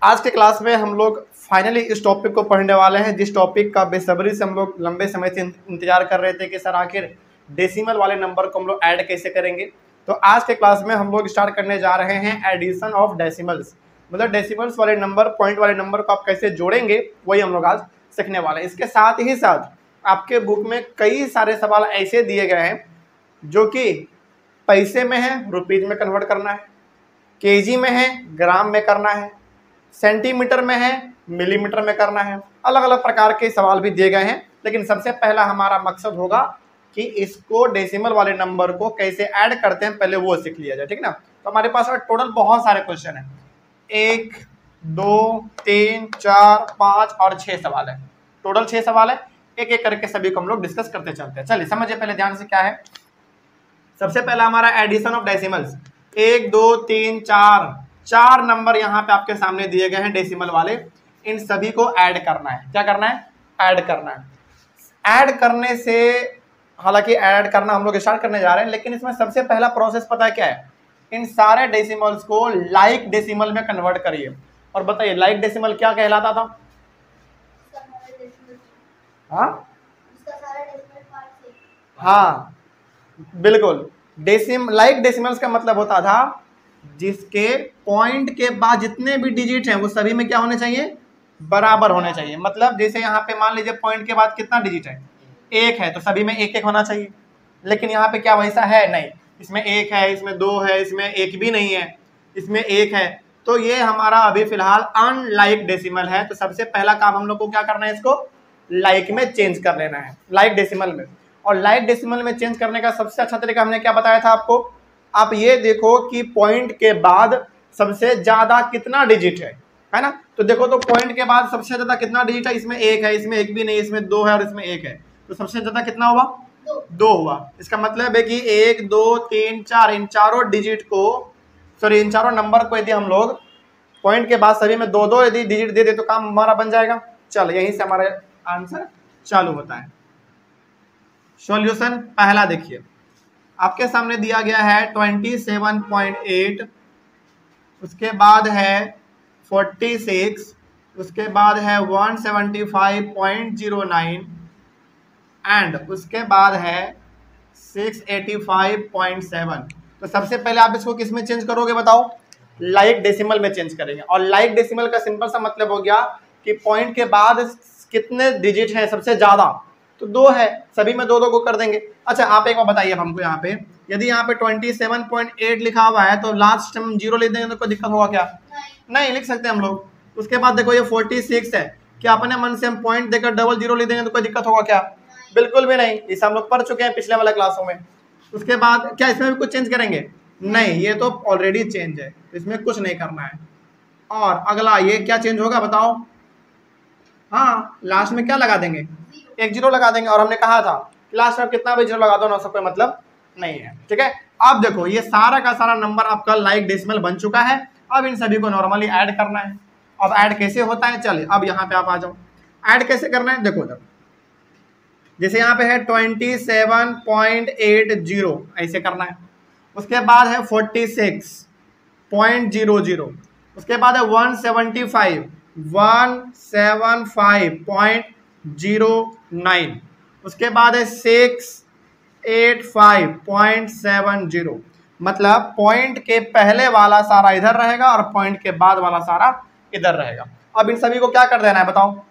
आज के क्लास में हम लोग फाइनली इस टॉपिक को पढ़ने वाले हैं, जिस टॉपिक का बेसब्री से हम लोग लंबे समय से इंतजार कर रहे थे कि सर आखिर डेसिमल वाले नंबर को हम लोग ऐड कैसे करेंगे। तो आज के क्लास में हम लोग स्टार्ट करने जा रहे हैं एडिशन ऑफ डेसिमल्स, मतलब डेसिमल्स वाले नंबर, पॉइंट वाले नंबर को आप कैसे जोड़ेंगे वही हम लोग आज सीखने वाले हैं। इसके साथ ही साथ आपके बुक में कई सारे सवाल ऐसे दिए गए हैं जो कि पैसे में है, रुपीज में कन्वर्ट करना है, केजी में है, ग्राम में करना है, सेंटीमीटर में है, मिलीमीटर में करना है। अलग अलग प्रकार के सवाल भी दिए गए हैं, लेकिन सबसे पहला हमारा मकसद होगा कि इसको डेसिमल वाले नंबर को कैसे ऐड करते हैं पहले वो सीख लिया जाए, ठीक ना। तो हमारे पास टोटल बहुत सारे क्वेश्चन हैं, 1 2 3 4 5 और 6 सवाल है। टोटल 6 सवाल है, एक एक करके सभी को हम लोग डिस्कस करते चलते हैं। चलिए समझिए पहले ध्यान से क्या है। सबसे पहला हमारा एडिशन ऑफ डेसिमल्स, 1 2 3 4 नंबर यहाँ पे आपके सामने दिए गए हैं डेसिमल वाले। इन सभी को ऐड करना है। क्या करना है? ऐड करना है। ऐड करने से, हालांकि ऐड करना हम लोग स्टार्ट करने जा रहे हैं, लेकिन इसमें सबसे पहला प्रोसेस पता है क्या है? इन सारे डेसिमल्स को लाइक डेसिमल में कन्वर्ट करिए। और बताइए लाइक डेसिमल क्या कहलाता था? हाँ बिल्कुल, लाइक डेसिमल्स का मतलब होता था जिसके पॉइंट के बाद जितने भी डिजिट हैं वो सभी में क्या होने चाहिए? बराबर होने चाहिए। मतलब जैसे यहाँ पे मान लीजिए पॉइंट के बाद कितना डिजिट है? 1 है, तो सभी में 1 1 होना चाहिए। लेकिन यहाँ पे क्या वैसा है? नहीं, इसमें 1 है, इसमें 2 है, इसमें 1 भी नहीं है, इसमें 1 है। तो ये हमारा अभी फिलहाल अनलाइक डेसिमल है। तो सबसे पहला काम हम लोग को क्या करना है? इसको लाइक में चेंज कर लेना है, लाइक डेसिमल में। और लाइक डेसिमल में चेंज करने का सबसे अच्छा तरीका हमने क्या बताया था आपको? आप ये देखो कि पॉइंट के बाद सबसे ज्यादा कितना डिजिट है ना। तो देखो, तो पॉइंट के बाद सबसे ज्यादा कितना डिजिट है? इसमें 1 है, इसमें 1 भी नहीं, इसमें 2 है और इसमें 1 है। तो सबसे ज्यादा कितना हुआ? 2 हुआ। इसका मतलब है कि 1 2 3 4 इन चारों डिजिट को, सॉरी इन चारों नंबर को यदि हम लोग पॉइंट के बाद सभी में 2 2 यदि डिजिट दे दे तो काम हमारा बन जाएगा। चल यहीं से हमारा आंसर चालू होता है। सॉल्यूशन पहला देखिए, आपके सामने दिया गया है 27.8, उसके बाद है 46, उसके बाद है 175.09 एंड उसके बाद है 685.7। तो सबसे पहले आप इसको किस में चेंज करोगे बताओ? लाइक डेसिमल में चेंज करेंगे। और लाइक डेसिमल का सिंपल सा मतलब हो गया कि पॉइंट के बाद कितने डिजिट है सबसे ज्यादा, तो 2 है, सभी में 2 2 को कर देंगे। अच्छा आप एक बार बताइए हमको, यहाँ पे यदि यहाँ पे 27.8 लिखा हुआ है तो लास्ट टाइम 0 लिख देंगे तो कोई दिक्कत होगा क्या? नहीं लिख सकते हम लोग। उसके बाद देखो ये 46 है, क्या अपने मन से हम पॉइंट देकर डबल 0 लिख देंगे तो कोई दिक्कत होगा क्या? बिल्कुल भी नहीं, इसे हम लोग पढ़ चुके हैं पिछले वाले क्लासों में। उसके बाद क्या इसमें भी कुछ चेंज करेंगे? नहीं, ये तो ऑलरेडी चेंज है, इसमें कुछ नहीं करना है। और अगला ये क्या चेंज होगा बताओ? हाँ लास्ट में क्या लगा देंगे? 1 0 लगा देंगे। और हमने कहा था लास्ट में कितना भी 0 लगा दो ना, उसका कोई मतलब नहीं है, ठीक है। अब देखो ये सारा का सारा नंबर आपका लाइक डेसिमल बन चुका है। अब इन सभी को नॉर्मली ऐड करना है। अब ऐड कैसे होता है? चलिए अब यहाँ पे आप आ जाओ। ऐड कैसे करना है देखो, जैसे यहाँ पे है 27.80 ऐसे करना है। उसके बाद है 46.00, उसके बाद है 175.09, उसके बाद है 685.70। मतलब पॉइंट के पहले वाला सारा इधर रहेगा और पॉइंट के बाद वाला सारा इधर रहेगा। अब इन सभी को क्या कर देना है बताओ?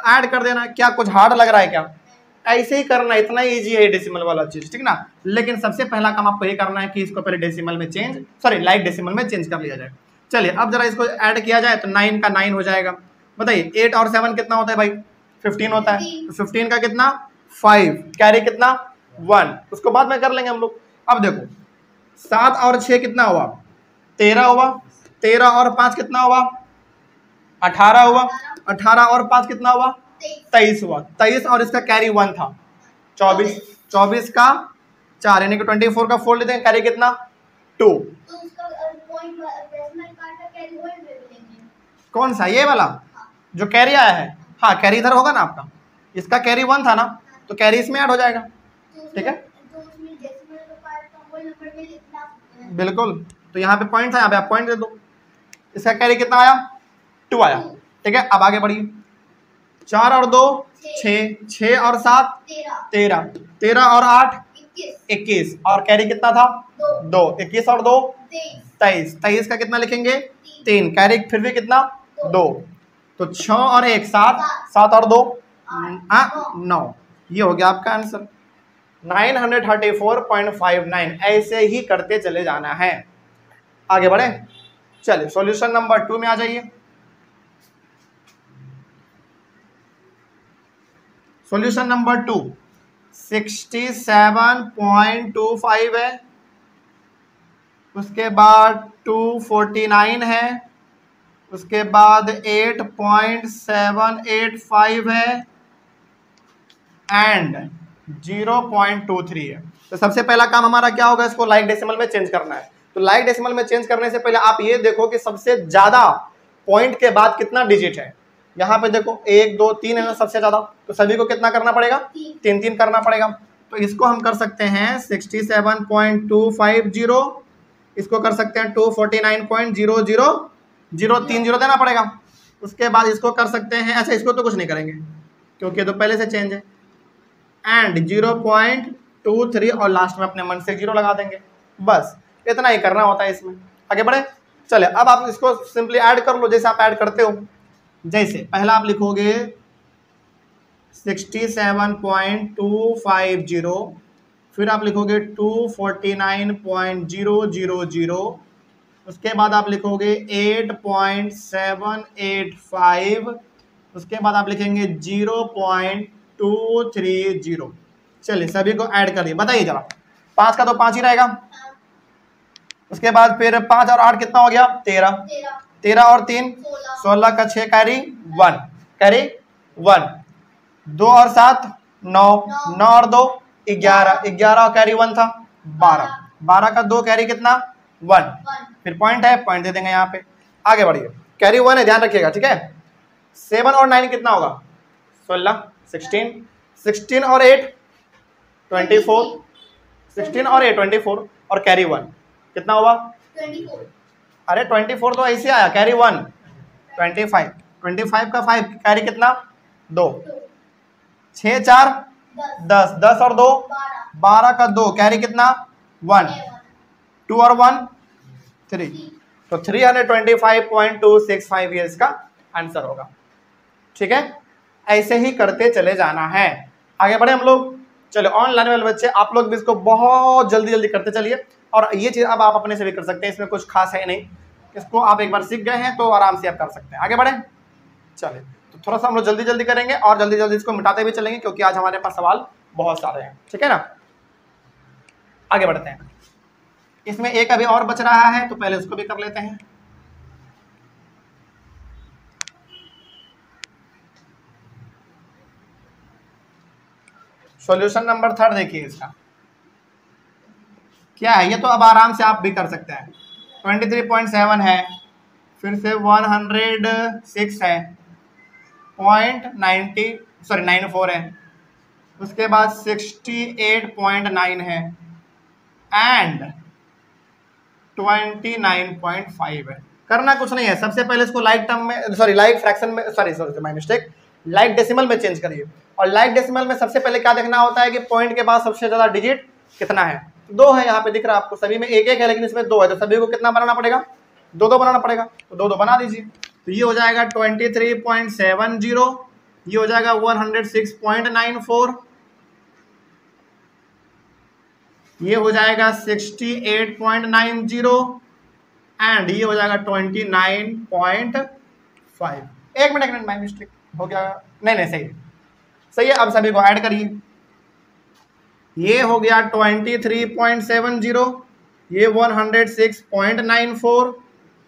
ऐड कर देना है। क्या कुछ हार्ड लग रहा है क्या? ऐसे ही करना, इतना ही इजी है डेसिमल वाला चीज, ठीक ना। लेकिन सबसे पहला काम आपको ये करना है कि इसको पहले डेसिमल में चेंज, सॉरी लाइक डेसिमल में चेंज कर लिया जाए। चलिए अब जरा इसको ऐड किया जाए तो 9 का 9 हो जाएगा। बताइए 8 और 7 कितना होता है भाई? 15 होता है। तो 15 का कितना? 5, कैरी कितना? 1, उसको बाद में कर लेंगे हम लोग। अब देखो 7 और 6 कितना हुआ? 13 हुआ। 13 और 5 कितना हुआ? 18 हुआ। 18 और 5 कितना हुआ? 23 हुआ। 23 और इसका कैरी 1 था, 24। 24 का 4 यानी कि 24 का 4 लेते हैं, कैरी कितना? 2। कौन सा? ये वाला जो कैरी आया है? हाँ कैरी इधर होगा ना आपका, इसका कैरी 1 था ना, तो कैरी इसमें ऐड हो जाएगा, ठीक है। बिल्कुल, तो यहाँ पे पॉइंट था, यहाँ पे आप पॉइंट दे दो। इसका कैरी कितना आया? 2 आया। ठीक है, अब आगे बढ़िए। 4 और 2 6, 6 और 7 13, 13 और 8 21, और कैरी कितना था 2, 21 और 2 23, 23 का कितना लिखेंगे 3, कैरी फिर भी कितना 2, तो 6 और 1 7, 7 और 2 9, ये हो गया आपका आंसर 934.59। ऐसे ही करते चले जाना है। आगे बढ़े, चलिए सॉल्यूशन नंबर 2 में आ जाइए। सॉल्यूशन नंबर 2 67.25 है, उसके बाद 249 है, उसके बाद 8.785 है एंड 0.23 है। तो सबसे पहला काम हमारा क्या होगा, इसको लाइक डेसिमल में चेंज करना है। तो लाइक डेसिमल में चेंज करने से पहले आप ये देखो कि सबसे ज्यादा पॉइंट के बाद कितना डिजिट है। यहाँ पे देखो 1 2 3 है ना सबसे ज्यादा, तो सभी को कितना करना पड़ेगा 3 3 करना पड़ेगा। तो इसको हम कर सकते हैं 67.250, इसको कर सकते हैं 249.00030 देना पड़ेगा। उसके बाद इसको कर सकते हैं, अच्छा इसको तो कुछ नहीं करेंगे क्योंकि तो पहले से चेंज है, एंड 0.23 और लास्ट में अपने मन से 0 लगा देंगे। बस इतना ही करना होता है इसमें। आगे बढ़े, चले अब आप इसको सिंपली ऐड कर लो जैसे आप ऐड करते हो। जैसे पहला आप लिखोगे 67.250, फिर आप लिखोगे 249.000, उसके बाद आप लिखोगे 8.785, उसके बाद आप लिखेंगे 0.230। चलिए सभी को ऐड करिए, बताइए जरा। 5 का तो 5 ही रहेगा, उसके बाद फिर 5 और 8 कितना हो गया 13, 13 और 3 16 का 6 कैरी 1, कैरी 1, 2 और 7 9, 9 और 2 11, 11 और कैरी 1 था 12, 12 का 2 कैरी कितना 1, फिर पॉइंट है, पॉइंट दे देंगे यहाँ पे। आगे बढ़िए, कैरी 1 है ध्यान रखिएगा, ठीक है। 7 और 9 कितना होगा 16, 16, 16 और 8 24, 16 और 8 24 और कैरी 1 कितना हुआ 24। अरे 24 तो ऐसे आया, कैरी 1 25, 25 का 5 कैरी कितना 2, 6 4 10, 10 और 2 12 का 2 कैरी कितना 1, 2 और 1 3, तो 325.265 ये इसका आंसर होगा। ठीक है, ऐसे ही करते चले जाना है। आगे बढ़े हम लोग। चलो ऑनलाइन वाले बच्चे आप लोग भी इसको बहुत जल्दी जल्दी करते चलिए, और ये चीज़ अब आप अपने से भी कर सकते हैं, इसमें कुछ खास है नहीं। इसको आप एक बार सीख गए हैं तो आराम से आप कर सकते हैं। आगे बढ़े, चले तो थोड़ा सा हम लोग जल्दी जल्दी करेंगे और जल्दी जल्दी इसको मिटाते भी चलेंगे क्योंकि आज हमारे पास सवाल बहुत सारे हैं। ठीक है ना, आगे बढ़ते हैं। इसमें एक अभी और बच रहा है तो पहले इसको भी कर लेते हैं। सॉल्यूशन नंबर 3 देखिए, इसका क्या है, ये तो अब आराम से आप भी कर सकते हैं। 23.7 है, फिर से 106 है, 94 है, उसके बाद 68.9 है एंड 29.5 है। करना कुछ नहीं है, सबसे पहले इसको लाइक टर्म में लाइक फ्रैक्शन में माय मिस्टेक, लाइक डेसिमल में चेंज करिए। और लाइक डेसिमल में सबसे पहले क्या देखना होता है कि पॉइंट के बाद सबसे ज्यादा डिजिट कितना है। 2 है, यहाँ पे दिख रहा है आपको, सभी में 1 1 है लेकिन इसमें 2 है, तो सभी को कितना बनाना पड़ेगा 2 2 बनाना पड़ेगा, तो 2 2 बना दीजिए। तो ये हो जाएगा 23.70, ये हो जाएगा 106.94, ये हो जाएगा 68.90 एंड ये हो जाएगा 29.5। एक मिनट माय मिस्टेक हो गया, नहीं सही है, सही है। अब सभी को ऐड करिए, ये हो गया 23.70, ये 106.94,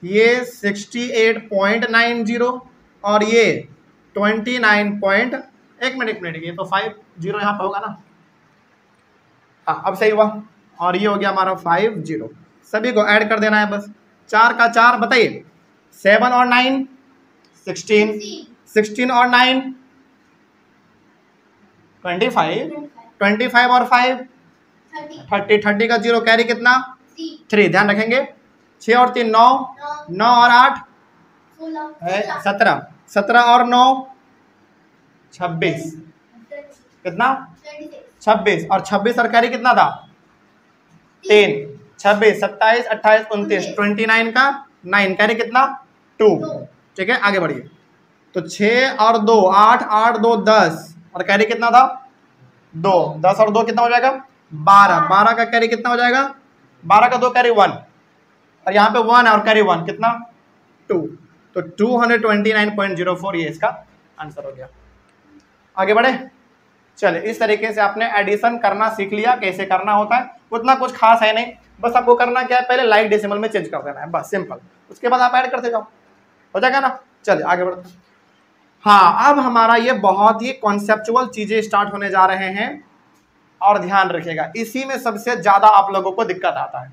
ये 68.90 और ये 29. एक मिनट ये तो 50 यहाँ पे होगा ना, हाँ अब सही हुआ। और ये हो गया हमारा 50। सभी को ऐड कर देना है बस, 4 का 4 बताइए, 7 और 9 16, 16 और 9 25, 25 और 5 30, 30 का 0 कैरी कितना 3, ध्यान रखेंगे। 6 और 3 9, 9 और 8 17, 17 और 9 26, कितना 26, और 26 और कैरी कितना था 10, 26, 27, 28, 29, 29 का 9, कैरी कितना 2। ठीक है, आगे बढ़िए। तो 6 और 2 8, 8 2 10, और कैरी कितना था 2, 10 और 2 कितना हो जाएगा 12, 12 का कैरी कितना हो जाएगा 12 का 2 कैरी 1, और यहाँ पे 1 और कैरी 1 कितना 2, तो 229.04 ये इसका आंसर हो गया। आगे बढ़े, चलिए इस तरीके से आपने एडिशन करना सीख लिया, कैसे करना होता है। उतना कुछ खास है नहीं, बस आपको करना क्या है, पहले लाइक डेसिमल में चेंज कर देना है, बस सिंपल। उसके बाद आप ऐड करते जाओ, हो जाएगा ना। चलिए आगे बढ़ते हैं। हाँ, अब हमारा ये बहुत ही कॉन्सेप्चुअल चीजें स्टार्ट होने जा रहे हैं, और ध्यान रखिएगा इसी में सबसे ज्यादा आप लोगों को दिक्कत आता है।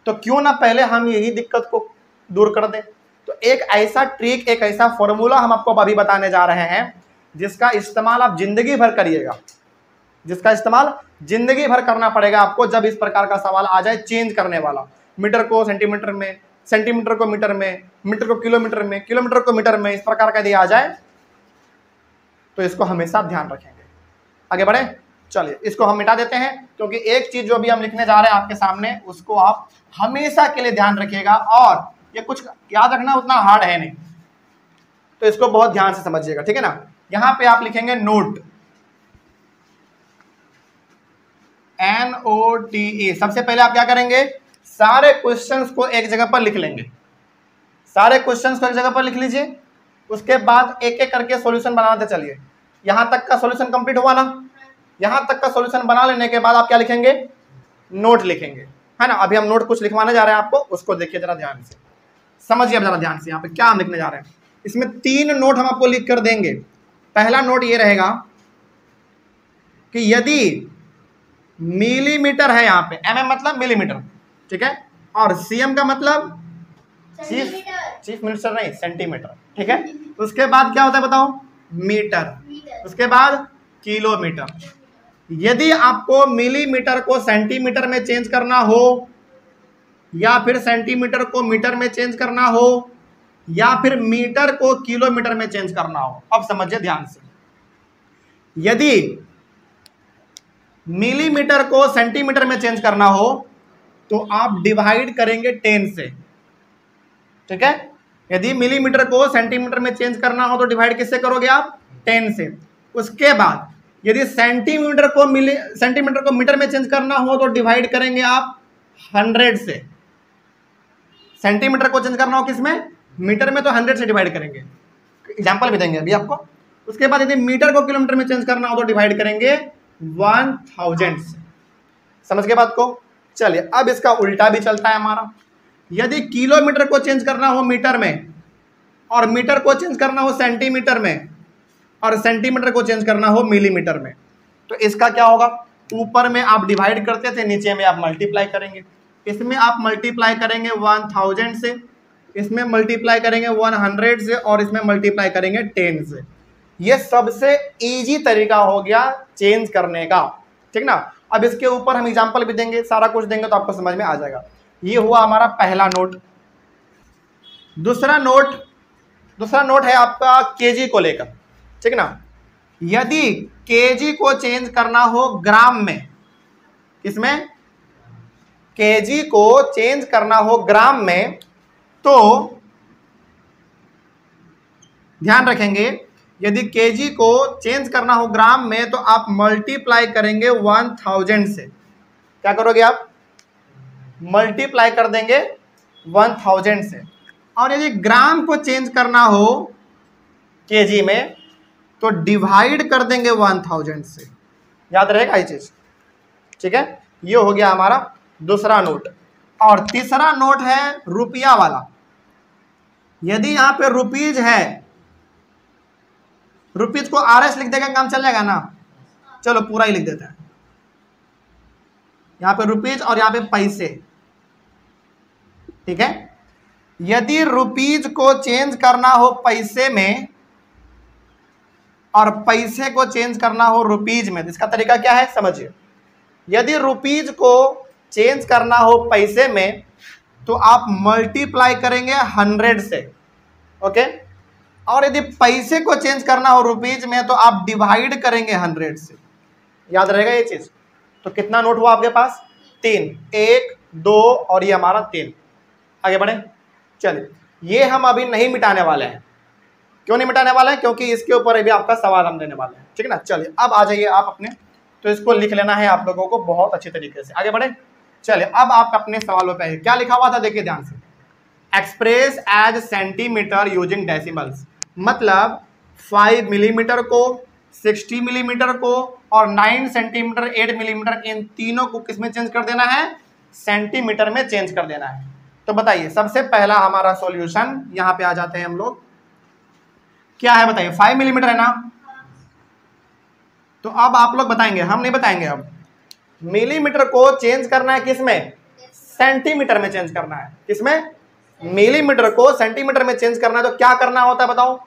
तो क्यों ना पहले हम यही दिक्कत को दूर कर दें। तो एक ऐसा ट्रिक, एक ऐसा फॉर्मूला हम आपको अभी बताने जा रहे हैं, जिसका इस्तेमाल आप जिंदगी भर करिएगा, जिसका इस्तेमाल जिंदगी भर करना पड़ेगा आपको जब इस प्रकार का सवाल आ जाए चेंज करने वाला। मीटर को सेंटीमीटर में, सेंटीमीटर को मीटर में, मीटर को किलोमीटर में, किलोमीटर को मीटर में, इस प्रकार का दिया आ जाए तो इसको हमेशा ध्यान रखेंगे। आगे बढ़े, चलिए इसको हम मिटा देते हैं, क्योंकि एक चीज जो भी हम लिखने जा रहे हैं आपके सामने, उसको आप हमेशा के लिए ध्यान रखिएगा, और ये कुछ याद रखना उतना हार्ड है नहीं, तो इसको बहुत ध्यान से समझिएगा, ठीक है ना। यहां पे आप लिखेंगे नोट, NOTE। सबसे पहले आप क्या करेंगे, सारे क्वेश्चंस को एक जगह पर लिख लेंगे, सारे क्वेश्चंस को एक जगह पर लिख लीजिए। उसके बाद एक एक करके सॉल्यूशन बनाते चलिए। यहां तक का सॉल्यूशन कंप्लीट हुआ ना, यहां तक का सॉल्यूशन बना लेने के बाद आप क्या लिखेंगे, नोट लिखेंगे, है ना। अभी हम नोट कुछ लिखवाने जा रहे हैं आपको, उसको देखिए जरा ध्यान से, समझिए जरा ध्यान से यहाँ पे क्या हम लिखने जा रहे हैं। इसमें 3 नोट हम आपको लिख कर देंगे। पहला नोट ये रहेगा कि यदि मिलीमीटर है, यहाँ पे mm मतलब मिलीमीटर, ठीक है, और cm का मतलब चीफ मिनिस्टर नहीं, सेंटीमीटर, ठीक है। उसके बाद क्या होता है बताओ, मीटर, उसके बाद किलोमीटर। यदि आपको मिलीमीटर को सेंटीमीटर में चेंज करना हो, या फिर सेंटीमीटर को मीटर में चेंज करना हो, या फिर मीटर को किलोमीटर में चेंज करना हो, अब समझिए ध्यान से। यदि मिलीमीटर को सेंटीमीटर में चेंज करना हो तो आप डिवाइड करेंगे 10 से, ठीक है। यदि मिलीमीटर को सेंटीमीटर में चेंज करना हो तो डिवाइड किससे करोगे आप, 10 से। उसके बाद यदि सेंटीमीटर को मीटर में चेंज करना हो तो डिवाइड करेंगे आप 100 से। सेंटीमीटर को चेंज करना हो किसमें, मीटर में, तो 100 से डिवाइड करेंगे, एग्जांपल भी देंगे अभी आपको। उसके बाद यदि मीटर को किलोमीटर में चेंज करना हो तो डिवाइड करेंगे 1000 से। समझ गए बात को। चलिए अब इसका उल्टा भी चलता है हमारा। यदि किलोमीटर को चेंज करना हो मीटर में, और मीटर को चेंज करना हो सेंटीमीटर में, और सेंटीमीटर को चेंज करना हो मिलीमीटर में, तो इसका क्या होगा, ऊपर में आप डिवाइड करते थे, नीचे में आप मल्टीप्लाई करेंगे। इसमें आप मल्टीप्लाई करेंगे 1000 से, इसमें मल्टीप्लाई करेंगे 100 से, और इसमें मल्टीप्लाई करेंगे 10 से। ये सबसे इजी तरीका हो गया चेंज करने का, ठीक ना। अब इसके ऊपर हम एग्जांपल भी देंगे, सारा कुछ देंगे तो आपको समझ में आ जाएगा। ये हुआ हमारा पहला नोट। दूसरा नोट है आपका केजी को लेकर, ठीक ना। यदि केजी को चेंज करना हो ग्राम में, किसमें, केजी को चेंज करना हो ग्राम में, तो ध्यान रखेंगे, यदि केजी को चेंज करना हो ग्राम में तो आप मल्टीप्लाई करेंगे 1000 से। क्या करोगे आप, मल्टीप्लाई कर देंगे 1000 से। और यदि ग्राम को चेंज करना हो केजी में तो डिवाइड कर देंगे 1000 से। याद रहेगा ये चीज, ठीक है। ये हो गया हमारा दूसरा नोट। और तीसरा नोट है रुपया वाला। यदि यहाँ पे रुपीज है, रुपीज को RS लिख देगा, काम चल जाएगा ना। चलो पूरा ही लिख देते हैं, यहाँ पे रुपीज और यहाँ पे पैसे, ठीक है। यदि रुपीज को चेंज करना हो पैसे में और पैसे को चेंज करना हो रुपीज में, इसका तरीका क्या है समझिए। यदि रुपीज को चेंज करना हो पैसे में तो आप मल्टीप्लाई करेंगे 100 से, ओके। और यदि पैसे को चेंज करना हो रुपीज में तो आप डिवाइड करेंगे 100 से। याद रहेगा ये चीज। तो कितना नोट हुआ आपके पास? 3, 1, 2 और ये हमारा 3। आगे बढ़े। चलिए, ये हम अभी नहीं मिटाने वाले हैं। क्यों नहीं मिटाने वाले हैं? क्योंकि इसके ऊपर अभी आपका सवाल हम देने वाले हैं, ठीक है ना। चलिए अब आ जाइए आप अपने, तो इसको लिख लेना है आप लोगों को बहुत अच्छी तरीके से। आगे बढ़े। चलिए अब आप अपने सवालों पे क्या लिखा हुआ था देखिए ध्यान से। Express as centimetre using decimals, मतलब 5 मिलीमीटर को, 60 मिलीमीटर को और 9 सेंटीमीटर, 8 मिलीमीटर, इन तीनों को किसमें चेंज कर देना है? सेंटीमीटर में चेंज कर देना है। तो बताइए सबसे पहला हमारा सॉल्यूशन, यहां पे आ जाते हैं हम लोग। क्या है बताइए? 5 मिलीमीटर है ना। तो अब आप लोग बताएंगे, हम नहीं बताएंगे। अब मिलीमीटर को चेंज करना है किसमें? सेंटीमीटर में चेंज करना है। किसमें? मिलीमीटर को सेंटीमीटर में चेंज करना है। तो क्या करना होता है बताओ?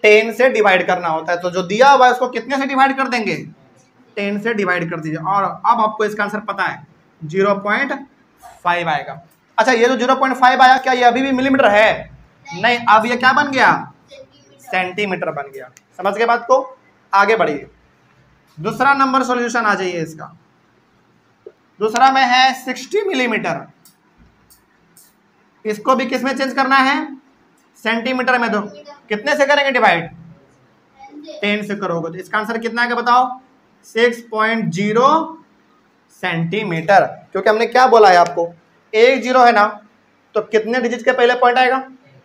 10 से डिवाइड करना होता है। तो जो दिया हुआ है उसको कितने से डिवाइड कर देंगे? 10 से डिवाइड कर दीजिए। और अब आपको इसका आंसर पता है, 0.5 आएगा। अच्छा, ये जो 0.5 आया, क्या ये अभी भी मिलीमीटर है? नहीं, अब ये क्या बन गया? सेंटीमीटर बन गया। समझ गए बात को? आगे बढ़िए। दूसरा नंबर सॉल्यूशन आ जाइए इसका। दूसरा में है 60 मिलीमीटर। इसको भी किस में चेंज करना है? सेंटीमीटर में। दो कितने से करेंगे डिवाइड? 10 से करोगे तो इसका आंसर कितना आएगा बताओ? 6.0 सेंटीमीटर। क्योंकि हमने क्या बोला है आपको? 1 0 है ना, तो कितने डिजिट के पहले पॉइंट आएगा?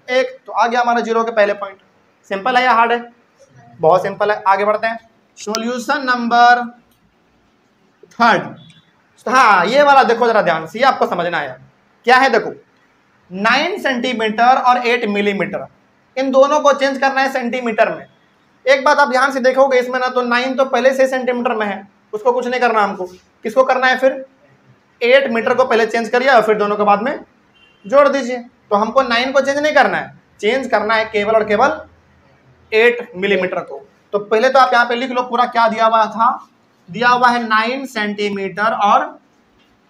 1। तो आ गया हमारा 0 के पहले पॉइंट। सिंपल है या हार्ड है? बहुत सिंपल है। आगे बढ़ते हैं। Solution number 3। हाँ, ये वाला देखो जरा ध्यान से, ये आपको समझना है। क्या है देखो, 9 सेंटीमीटर और 8 मिलीमीटर, इन दोनों को चेंज करना है सेंटीमीटर में। एक बात आप ध्यान से देखोगे इसमें ना, तो 9 तो पहले से सेंटीमीटर में है, उसको कुछ नहीं करना हमको। किसको करना है फिर? 8 मीटर को पहले चेंज करिए और फिर दोनों के बाद में जोड़ दीजिए। तो हमको 9 को चेंज नहीं करना है, चेंज करना है केवल और केवल 8 मिलीमीटर को। तो पहले तो आप यहाँ पे लिख लो पूरा क्या दिया हुआ था। दिया हुआ है 9 सेंटीमीटर और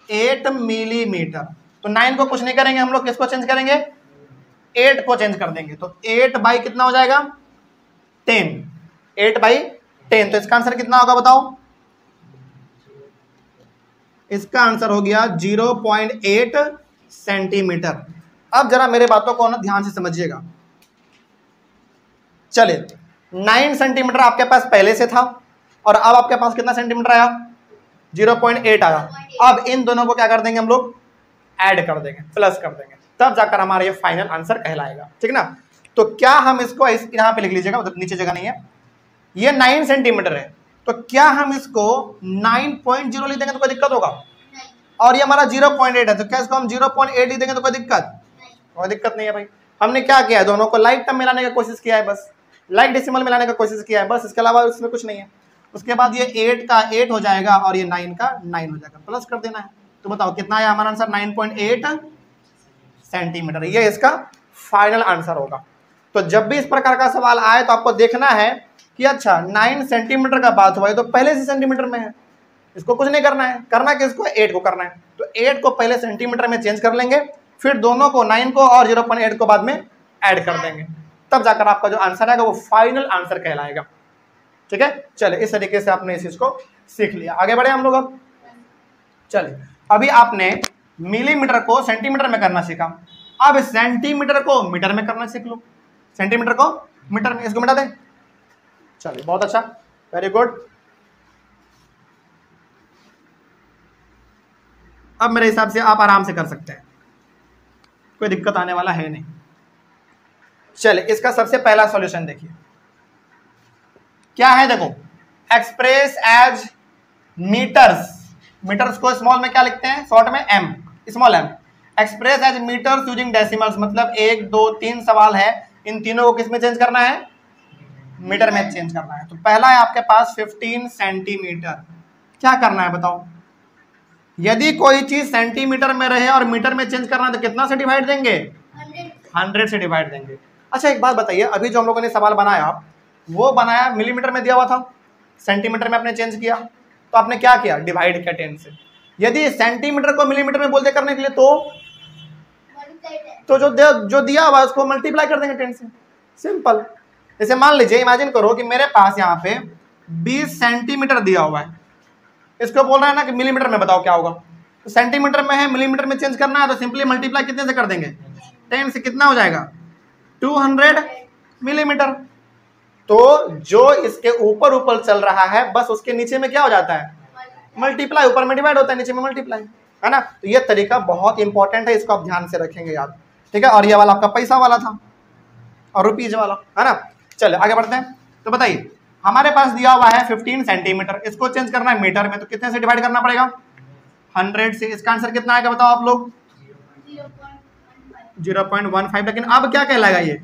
8 मिलीमीटर। तो 9 को कुछ नहीं करेंगे हम लोग, किसको चेंज करेंगे? 8 को चेंज कर देंगे। तो 8 बाई कितना हो जाएगा? 10। 8 बाई 10। तो इसका आंसर कितना होगा बताओ? इसका आंसर हो गया 0.8 सेंटीमीटर। अब जरा मेरे बातों को ना ध्यान से समझिएगा। चलिए, 9 सेंटीमीटर आपके पास पहले से था और अब आपके पास कितना सेंटीमीटर आया? 0.8 आया। अब इन दोनों को क्या कर देंगे हम लोग? ऐड कर देंगे, प्लस कर देंगे, तब जाकर हमारा ये फाइनल आंसर कहलाएगा, ठीक ना। तो क्या हम इसको यहाँ पे लिख लीजिएगा, उधर नीचे जगह नहीं है। ये 9 सेंटीमीटर है, तो क्या हम इसको 9.0 लिख देंगे तो कोई दिक्कत होगा? और ये हमारा 0.8 है, तो क्या इसको हम 0.8 लिख देंगे तो कोई दिक्कत? कोई दिक्कत नहीं है भाई। हमने क्या किया है? दोनों को लाइक टर्म मिलाने की कोशिश किया है, बस लाइक डेसिमल मिलाने की कोशिश किया है, बस। इसके अलावा उसमें कुछ नहीं है। उसके बाद ये 8 का 8 हो जाएगा और ये 9 का 9 हो जाएगा, प्लस कर देना है। तो बताओ कितना है हमारा आंसर? 9.8 सेंटीमीटर। ये इसका फाइनल आंसर होगा। तो जब भी इस प्रकार का सवाल आए तो आपको देखना है कि अच्छा 9 सेंटीमीटर का बात हुआ है तो पहले से सेंटीमीटर में है, इसको कुछ नहीं करना है। करना कि इसको 8 को करना है, तो 8 को पहले सेंटीमीटर में चेंज कर लेंगे, फिर दोनों को 9 को और 0.8 को बाद में ऐड कर देंगे, तब जाकर आपका जो आंसर आएगा वो फाइनल आंसर कहलाएगा, ठीक है। चलिए, इस तरीके से आपने इस चीज को सीख लिया। आगे बढ़े हम लोग। अब चलिए, अभी आपने मिलीमीटर को सेंटीमीटर में करना सीखा, अब सेंटीमीटर को मीटर में करना सीख लो। सेंटीमीटर को मीटर में, इसको मिटा दें। चलिए, बहुत अच्छा, वेरी गुड। अब मेरे हिसाब से आप आराम से कर सकते हैं, कोई दिक्कत आने वाला है नहीं। चलिए, इसका सबसे पहला सॉल्यूशन देखिए क्या है। देखो, एक्सप्रेस एज मीटर्स। मीटर्स को स्मॉल में क्या लिखते हैं? शॉर्ट में M, small M. Express as metres using decimals, मतलब 1 2 3 सवाल है, इन तीनों को किस में चेंज करना है? मीटर में चेंज करना है। तो पहला है आपके पास 15 सेंटीमीटर। क्या करना है बताओ? यदि कोई चीज सेंटीमीटर में रहे और मीटर में चेंज करना है तो कितना से डिवाइड देंगे? 100 से डिवाइड देंगे। अच्छा, एक बात बताइए, अभी जो हम लोगों ने सवाल बनाया वो बनाया मिलीमीटर में दिया हुआ था, सेंटीमीटर में आपने चेंज किया, तो आपने क्या किया? डिवाइड किया 10 से। यदि सेंटीमीटर को मिलीमीटर में बोलते करने के लिए तो जो दिया हुआ उसको मल्टीप्लाई कर देंगे 10 से। सिंपल। जैसे मान लीजिए, इमेजिन करो कि मेरे पास यहाँ पे 20 सेंटीमीटर दिया हुआ है, इसको बोल रहा है ना कि मिलीमीटर में बताओ क्या होगा। तो सेंटीमीटर में है, मिलीमीटर में चेंज करना है, तो सिंपली मल्टीप्लाई कितने से कर देंगे, 10 से। कितना हो जाएगा, 200 मिलीमीटर। तो जो इसके ऊपर ऊपर चल रहा है, बस उसके नीचे में क्या हो जाता है, मल्टीप्लाई। ऊपर में डिवाइड होता है, नीचे में मल्टीप्लाई, है ना। तो ये तरीका बहुत इंपॉर्टेंट है, इसको आप ध्यान से रखेंगे याद, ठीक है। और ये वाला आपका पैसा वाला था और रुपीज वाला, है ना। चलिए आगे बढ़ते हैं। तो बताइए, हमारे पास दिया हुआ है 15 सेंटीमीटर, इसको चेंज करना है मीटर में, तो कितने से डिवाइड करना पड़ेगा, 100 से। इसका आंसर कितना आएगा बताओ आप लोग, 0.15। लेकिन अब क्या कहलाएगा, ये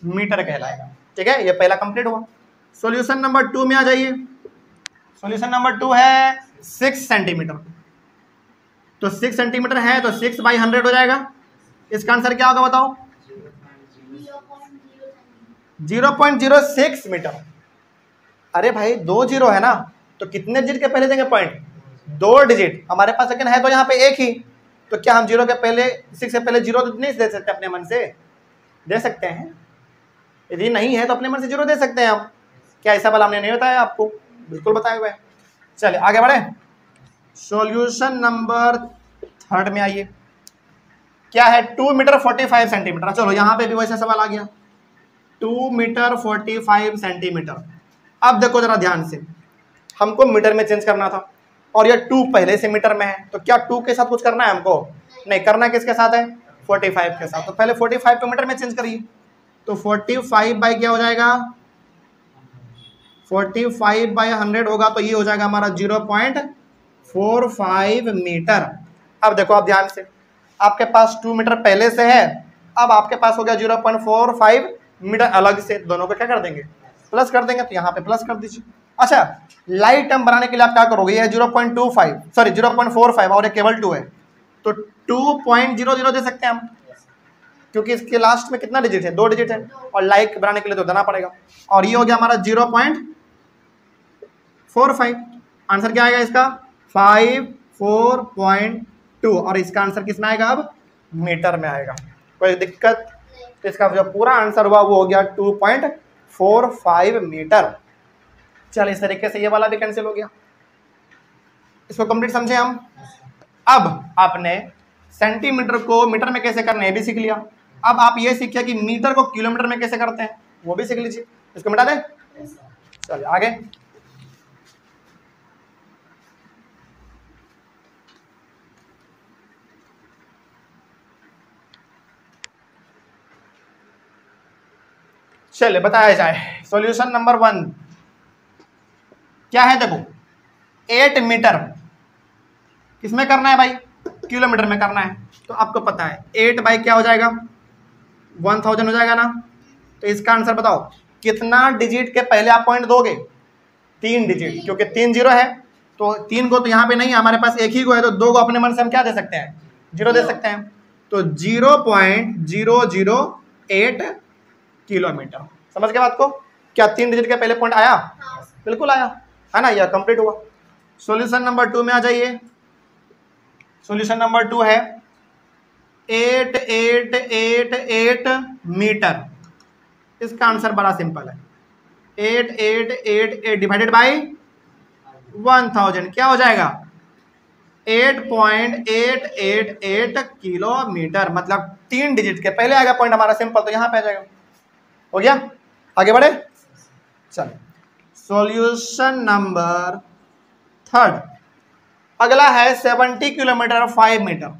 मीटर कहलाएगा, ठीक है। ये पहला कंप्लीट हुआ। सॉल्यूशन नंबर 2 में आ जाइए। सॉल्यूशन नंबर 2 है 6 सेंटीमीटर। तो 6 सेंटीमीटर है तो 6/100 हो जाएगा। इसका आंसर क्या होगा बताओ, 0.06 मीटर। अरे भाई 2 जीरो है ना, तो कितने डिजिट के पहले देंगे पॉइंट, 2 डिजिट। हमारे पास लेकिन है तो यहाँ पे एक ही, तो क्या हम 0 के पहले, 6 से पहले 0 तो नहीं दे सकते, अपने मन से दे सकते हैं। यदि नहीं है तो अपने मन से 0 दे सकते हैं हम। क्या ऐसा वाला हमने नहीं बताया आपको, बिल्कुल बताया हुआ है। चलिए आगे बढ़े। सॉल्यूशन नंबर 3 में आइए। क्या है, 2 मीटर 45 सेंटीमीटर। चलो यहाँ पे भी वैसा सवाल आ गया, 2 मीटर 45 सेंटीमीटर। अब देखो जरा ध्यान से, हमको मीटर में चेंज करना था और ये 2 पहले से मीटर में है, तो क्या 2 के साथ कुछ करना है हमको, नहीं करना। किसके साथ है, 45 के साथ। तो पहले 45 को मीटर में चेंज करिए, तो 45 बाई क्या हो जाएगा, 45/100 होगा, तो ये हो जाएगा हमारा 0.45 मीटर। अब देखो आप ध्यान से, आपके पास 2 मीटर पहले से है, अब आपके पास हो गया 0.45 मीटर अलग से। दोनों को क्या कर देंगे, प्लस कर देंगे, तो यहाँ पे प्लस कर दीजिए। अच्छा, लाइट टर्म बनाने के लिए आप क्या करोगे, ये 0.45 और ये केवल 2 है, तो 2.00 दे सकते हैं हम, क्योंकि इसके लास्ट में कितना डिजिट है, 2 डिजिट है, और लाइक बनाने के लिए तो देना पड़ेगा। और ये हो गया हमारा 0.45। आंसर क्या आएगा इसका, 54.2। और इसका आंसर किसमें आएगा, अब मीटर में आएगा। कोई दिक्कत, इसका जो पूरा आंसर हुआ वो हो गया 2.45 मीटर। चल, इस तरीके से ये वाला भी कैंसिल हो गया। इसको कंप्लीट समझे हम। अब आपने सेंटीमीटर को मीटर में कैसे करना है ये भी सीख लिया। अब आप ये सीखिए कि मीटर को किलोमीटर में कैसे करते हैं, वो भी सीख लीजिए। इसको मिटा दें, चलिए आगे। चलिए बताया जाए। सॉल्यूशन नंबर 1 क्या है, देखो 8 मीटर किसमें करना है भाई, किलोमीटर में करना है। तो आपको पता है 8 बाई क्या हो जाएगा, 1000 हो जाएगा ना। तो इसका आंसर बताओ, कितना डिजिट के पहले आप पॉइंट दोगे, 3 डिजिट, क्योंकि 3 जीरो है, तो 3 को तो यहाँ पे नहीं है, हमारे पास एक ही को है, तो 2 को अपने मन से हम क्या दे सकते हैं, 0 दे सकते हैं। तो 0.008 किलोमीटर। समझ गए बात को, क्या 3 डिजिट के पहले पॉइंट आया, बिल्कुल आया, है ना। यह कंप्लीट हुआ। सॉल्यूशन नंबर 2 में आ जाइए। सॉल्यूशन नंबर 2 है 8888 मीटर। इसका आंसर बड़ा सिंपल है, 8888 डिवाइडेड बाई 1000 क्या हो जाएगा, 8.888 किलोमीटर। मतलब 3 डिजिट के पहले आएगा पॉइंट हमारा, सिंपल, तो यहाँ पे आ जाएगा। हो गया, आगे बढ़े। चलो सॉल्यूशन नंबर 3 अगला है 70 किलोमीटर 5 मीटर।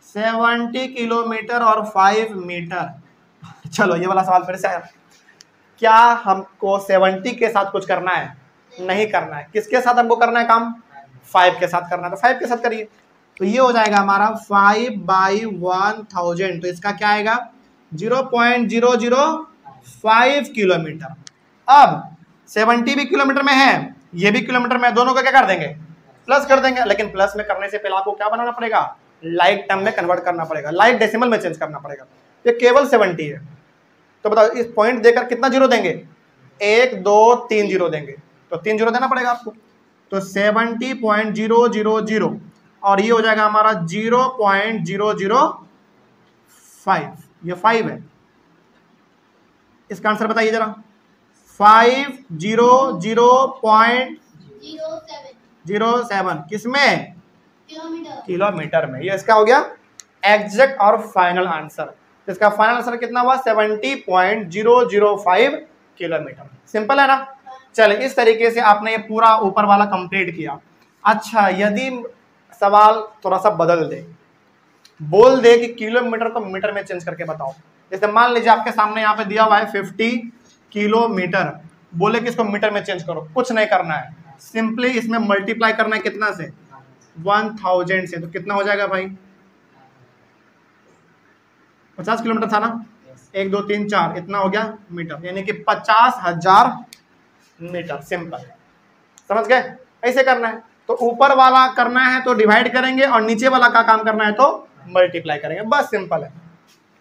70 किलोमीटर और 5 मीटर। चलो ये वाला सवाल फिर से आया, क्या हमको 70 के साथ कुछ करना है, नहीं करना है। किसके साथ हमको करना है काम, 5 के साथ करना है, तो 5 के साथ करिए। तो ये हो जाएगा हमारा 5/1000। तो इसका क्या आएगा, 0.005 किलोमीटर। अब 70 भी किलोमीटर में है, ये भी किलोमीटर में है, दोनों को क्या कर देंगे, प्लस कर देंगे। लेकिन प्लस में करने से पहले आपको क्या बनाना पड़ेगा, लाइक टर्म में कन्वर्ट करना पड़ेगा, लाइक डेसिमल में चेंज करना पड़ेगा। ये केवल 70 है, तो बताओ इस पॉइंट देकर कितना जीरो देंगे, 1 2 3 जीरो देंगे, तो 3 जीरो देना पड़ेगा आपको। तो 70.000 और ये हो जाएगा हमारा 0.005, ये 5 है। इसका आंसर बताइए जरा। 500.07 किसमें? किलोमीटर में। ये इसका हो गया एग्जैक्ट और फाइनल आंसर। इसका फाइनल आंसर कितना हुआ? 70.005 किलोमीटर। सिंपल है ना? चले, इस तरीके से आपने ये पूरा ऊपर वाला कंप्लीट किया। अच्छा, यदि सवाल थोड़ा सा बदल दे, बोल दे कि किलोमीटर को मीटर में चेंज करके बताओ। जैसे मान लीजिए आपके सामने यहाँ पे दिया हुआ है 50 किलोमीटर, बोले कि इसको मीटर में चेंज करो। कुछ नहीं करना है, सिंपली इसमें मल्टीप्लाई करना है कितना से? 1000 से। तो कितना हो जाएगा भाई? 50 किलोमीटर था ना? 1 2 3 4 इतना हो गया मीटर, यानी कि 50,000 मीटर। सिंपल, समझ गए? ऐसे करना है। तो ऊपर वाला करना है तो डिवाइड करेंगे और नीचे वाला का काम करना है तो मल्टीप्लाई करेंगे। बस सिंपल है।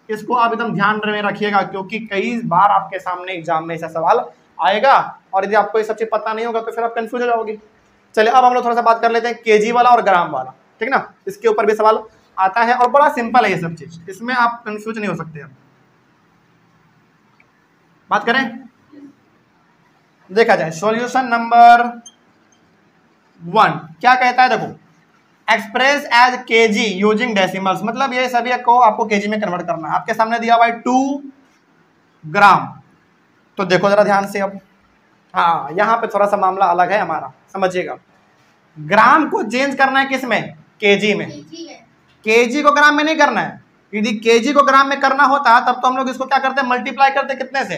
इसको आप एकदम ध्यान में रखिएगा, क्योंकि कई बार आपके सामने एग्जाम में ऐसा सवाल आएगा और यदि आपको ये सब चीज पता नहीं होगा तो फिर आप कंफ्यूज हो जाओगे। चलिए, अब हम लोग थोड़ा सा बात कर लेते हैं केजी वाला और ग्राम वाला, ठीक ना? इसके ऊपर भी सवाल आता है और बड़ा सिंपल है ये सब चीज, इसमें आप कंफ्यूज नहीं हो सकते। बात करें, देखा जाए सॉल्यूशन नंबर 1 क्या कहता है। देखो, express as KG using decimals, मतलब ये सभी को आपको केजी में कन्वर्ट करना है। आपके सामने दिया हुआ है 2 ग्राम। तो देखो जरा ध्यान से अब, हाँ यहाँ पे थोड़ा सा मामला अलग है हमारा, समझिएगा। ग्राम को चेंज करना है किस में? केजी में। केजी को ग्राम में नहीं करना है। यदि केजी को ग्राम में करना होता तब तो हम लोग इसको क्या करते? मल्टीप्लाई करते कितने से?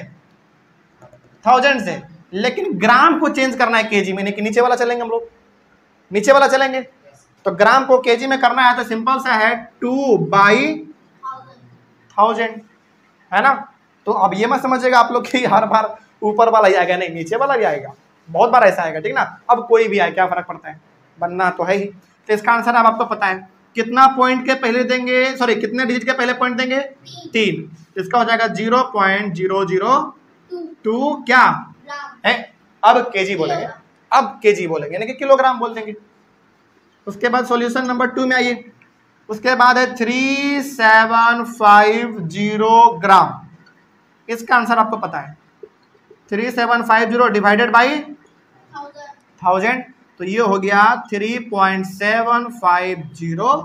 1000 से। लेकिन ग्राम को चेंज करना है केजी में, नहीं नीचे वाला चलेंगे हम लोग, नीचे वाला चलेंगे। तो ग्राम को केजी में करना है तो सिंपल सा है 2/1000, है ना? तो अब ये मत समझिएगा आप लोग कि हर बार ऊपर वाला ही आएगा, नहीं नीचे वाला भी आएगा, बहुत बार ऐसा आएगा, ठीक ना? अब कोई भी आए क्या फर्क पड़ता है, बनना तो है ही। तो इसका आंसर अब आपको पता है, कितना पॉइंट के पहले देंगे, सॉरी कितने डिजिट के पहले पॉइंट देंगे? 3। इसका हो जाएगा 0.002 क्या है? अब केजी बोलेंगे, अब केजी बोलेंगे, यानी कि किलोग्राम बोल देंगे। उसके बाद सॉल्यूशन नंबर 2 में आइए। उसके बाद है 3750 ग्राम। इसका आंसर आपको पता है, 3750 डिवाइडेड बाई 1000, तो ये हो गया 3.750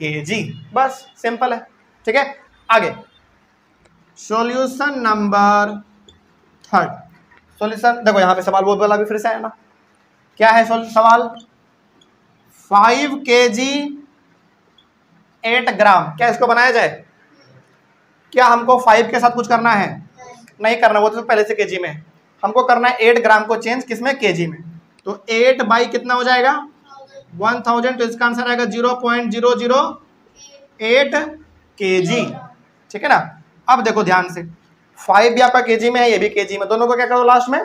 केजी। बस सिंपल है, ठीक है। आगे सॉल्यूशन नंबर 3। सॉल्यूशन देखो, यहाँ पे सवाल बहुत बड़ा भी फिर से आया ना। क्या है सवाल? 5 केजी 8 ग्राम। क्या इसको बनाया जाए? क्या हमको 5 के साथ कुछ करना है? नहीं करना, वो तो पहले से केजी में। हमको करना है 8 ग्राम को चेंज किसमें? केजी में। तो 8 बाई कितना हो जाएगा? 1000। तो इसका आंसर आएगा 0.008 केजी, ठीक है ना? अब देखो ध्यान से, 5 भी आपका केजी में है, ये भी केजी में, दोनों को क्या करो लास्ट में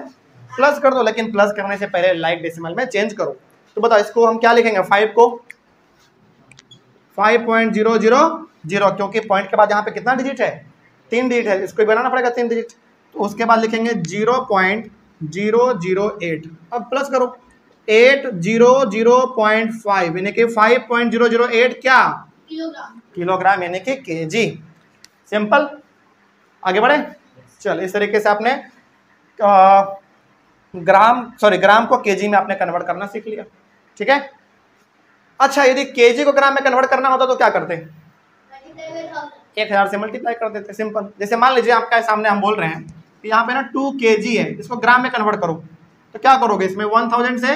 प्लस कर दो। लेकिन प्लस करने से पहले लाइक डेसिमल में चेंज करो। तो बताओ इसको हम क्या लिखेंगे? 5 को 5.000, क्योंकि पॉइंट के बाद यहाँ पे कितना डिजिट है? 3 डिजिट है, इसको बनाना पड़ेगा 3 डिजिट। तो उसके बाद लिखेंगे 0.008। अब प्लस करो 800.5, यानी कि 5.008 क्या? किलोग्राम, यानी कि केजी। सिंपल, आगे बढ़े। चल, इस तरीके से आपने ग्राम को केजी में आपने कन्वर्ट करना सीख लिया, ठीक है। अच्छा, यदि केजी को ग्राम में कन्वर्ट करना होता तो क्या करते? 1000 से मल्टीप्लाई कर देते, सिंपल। जैसे मान लीजिए आपका सामने हम बोल रहे हैं कि यहाँ पे ना 2 केजी है, इसको ग्राम में कन्वर्ट करो, तो क्या करोगे? इसमें 1000 से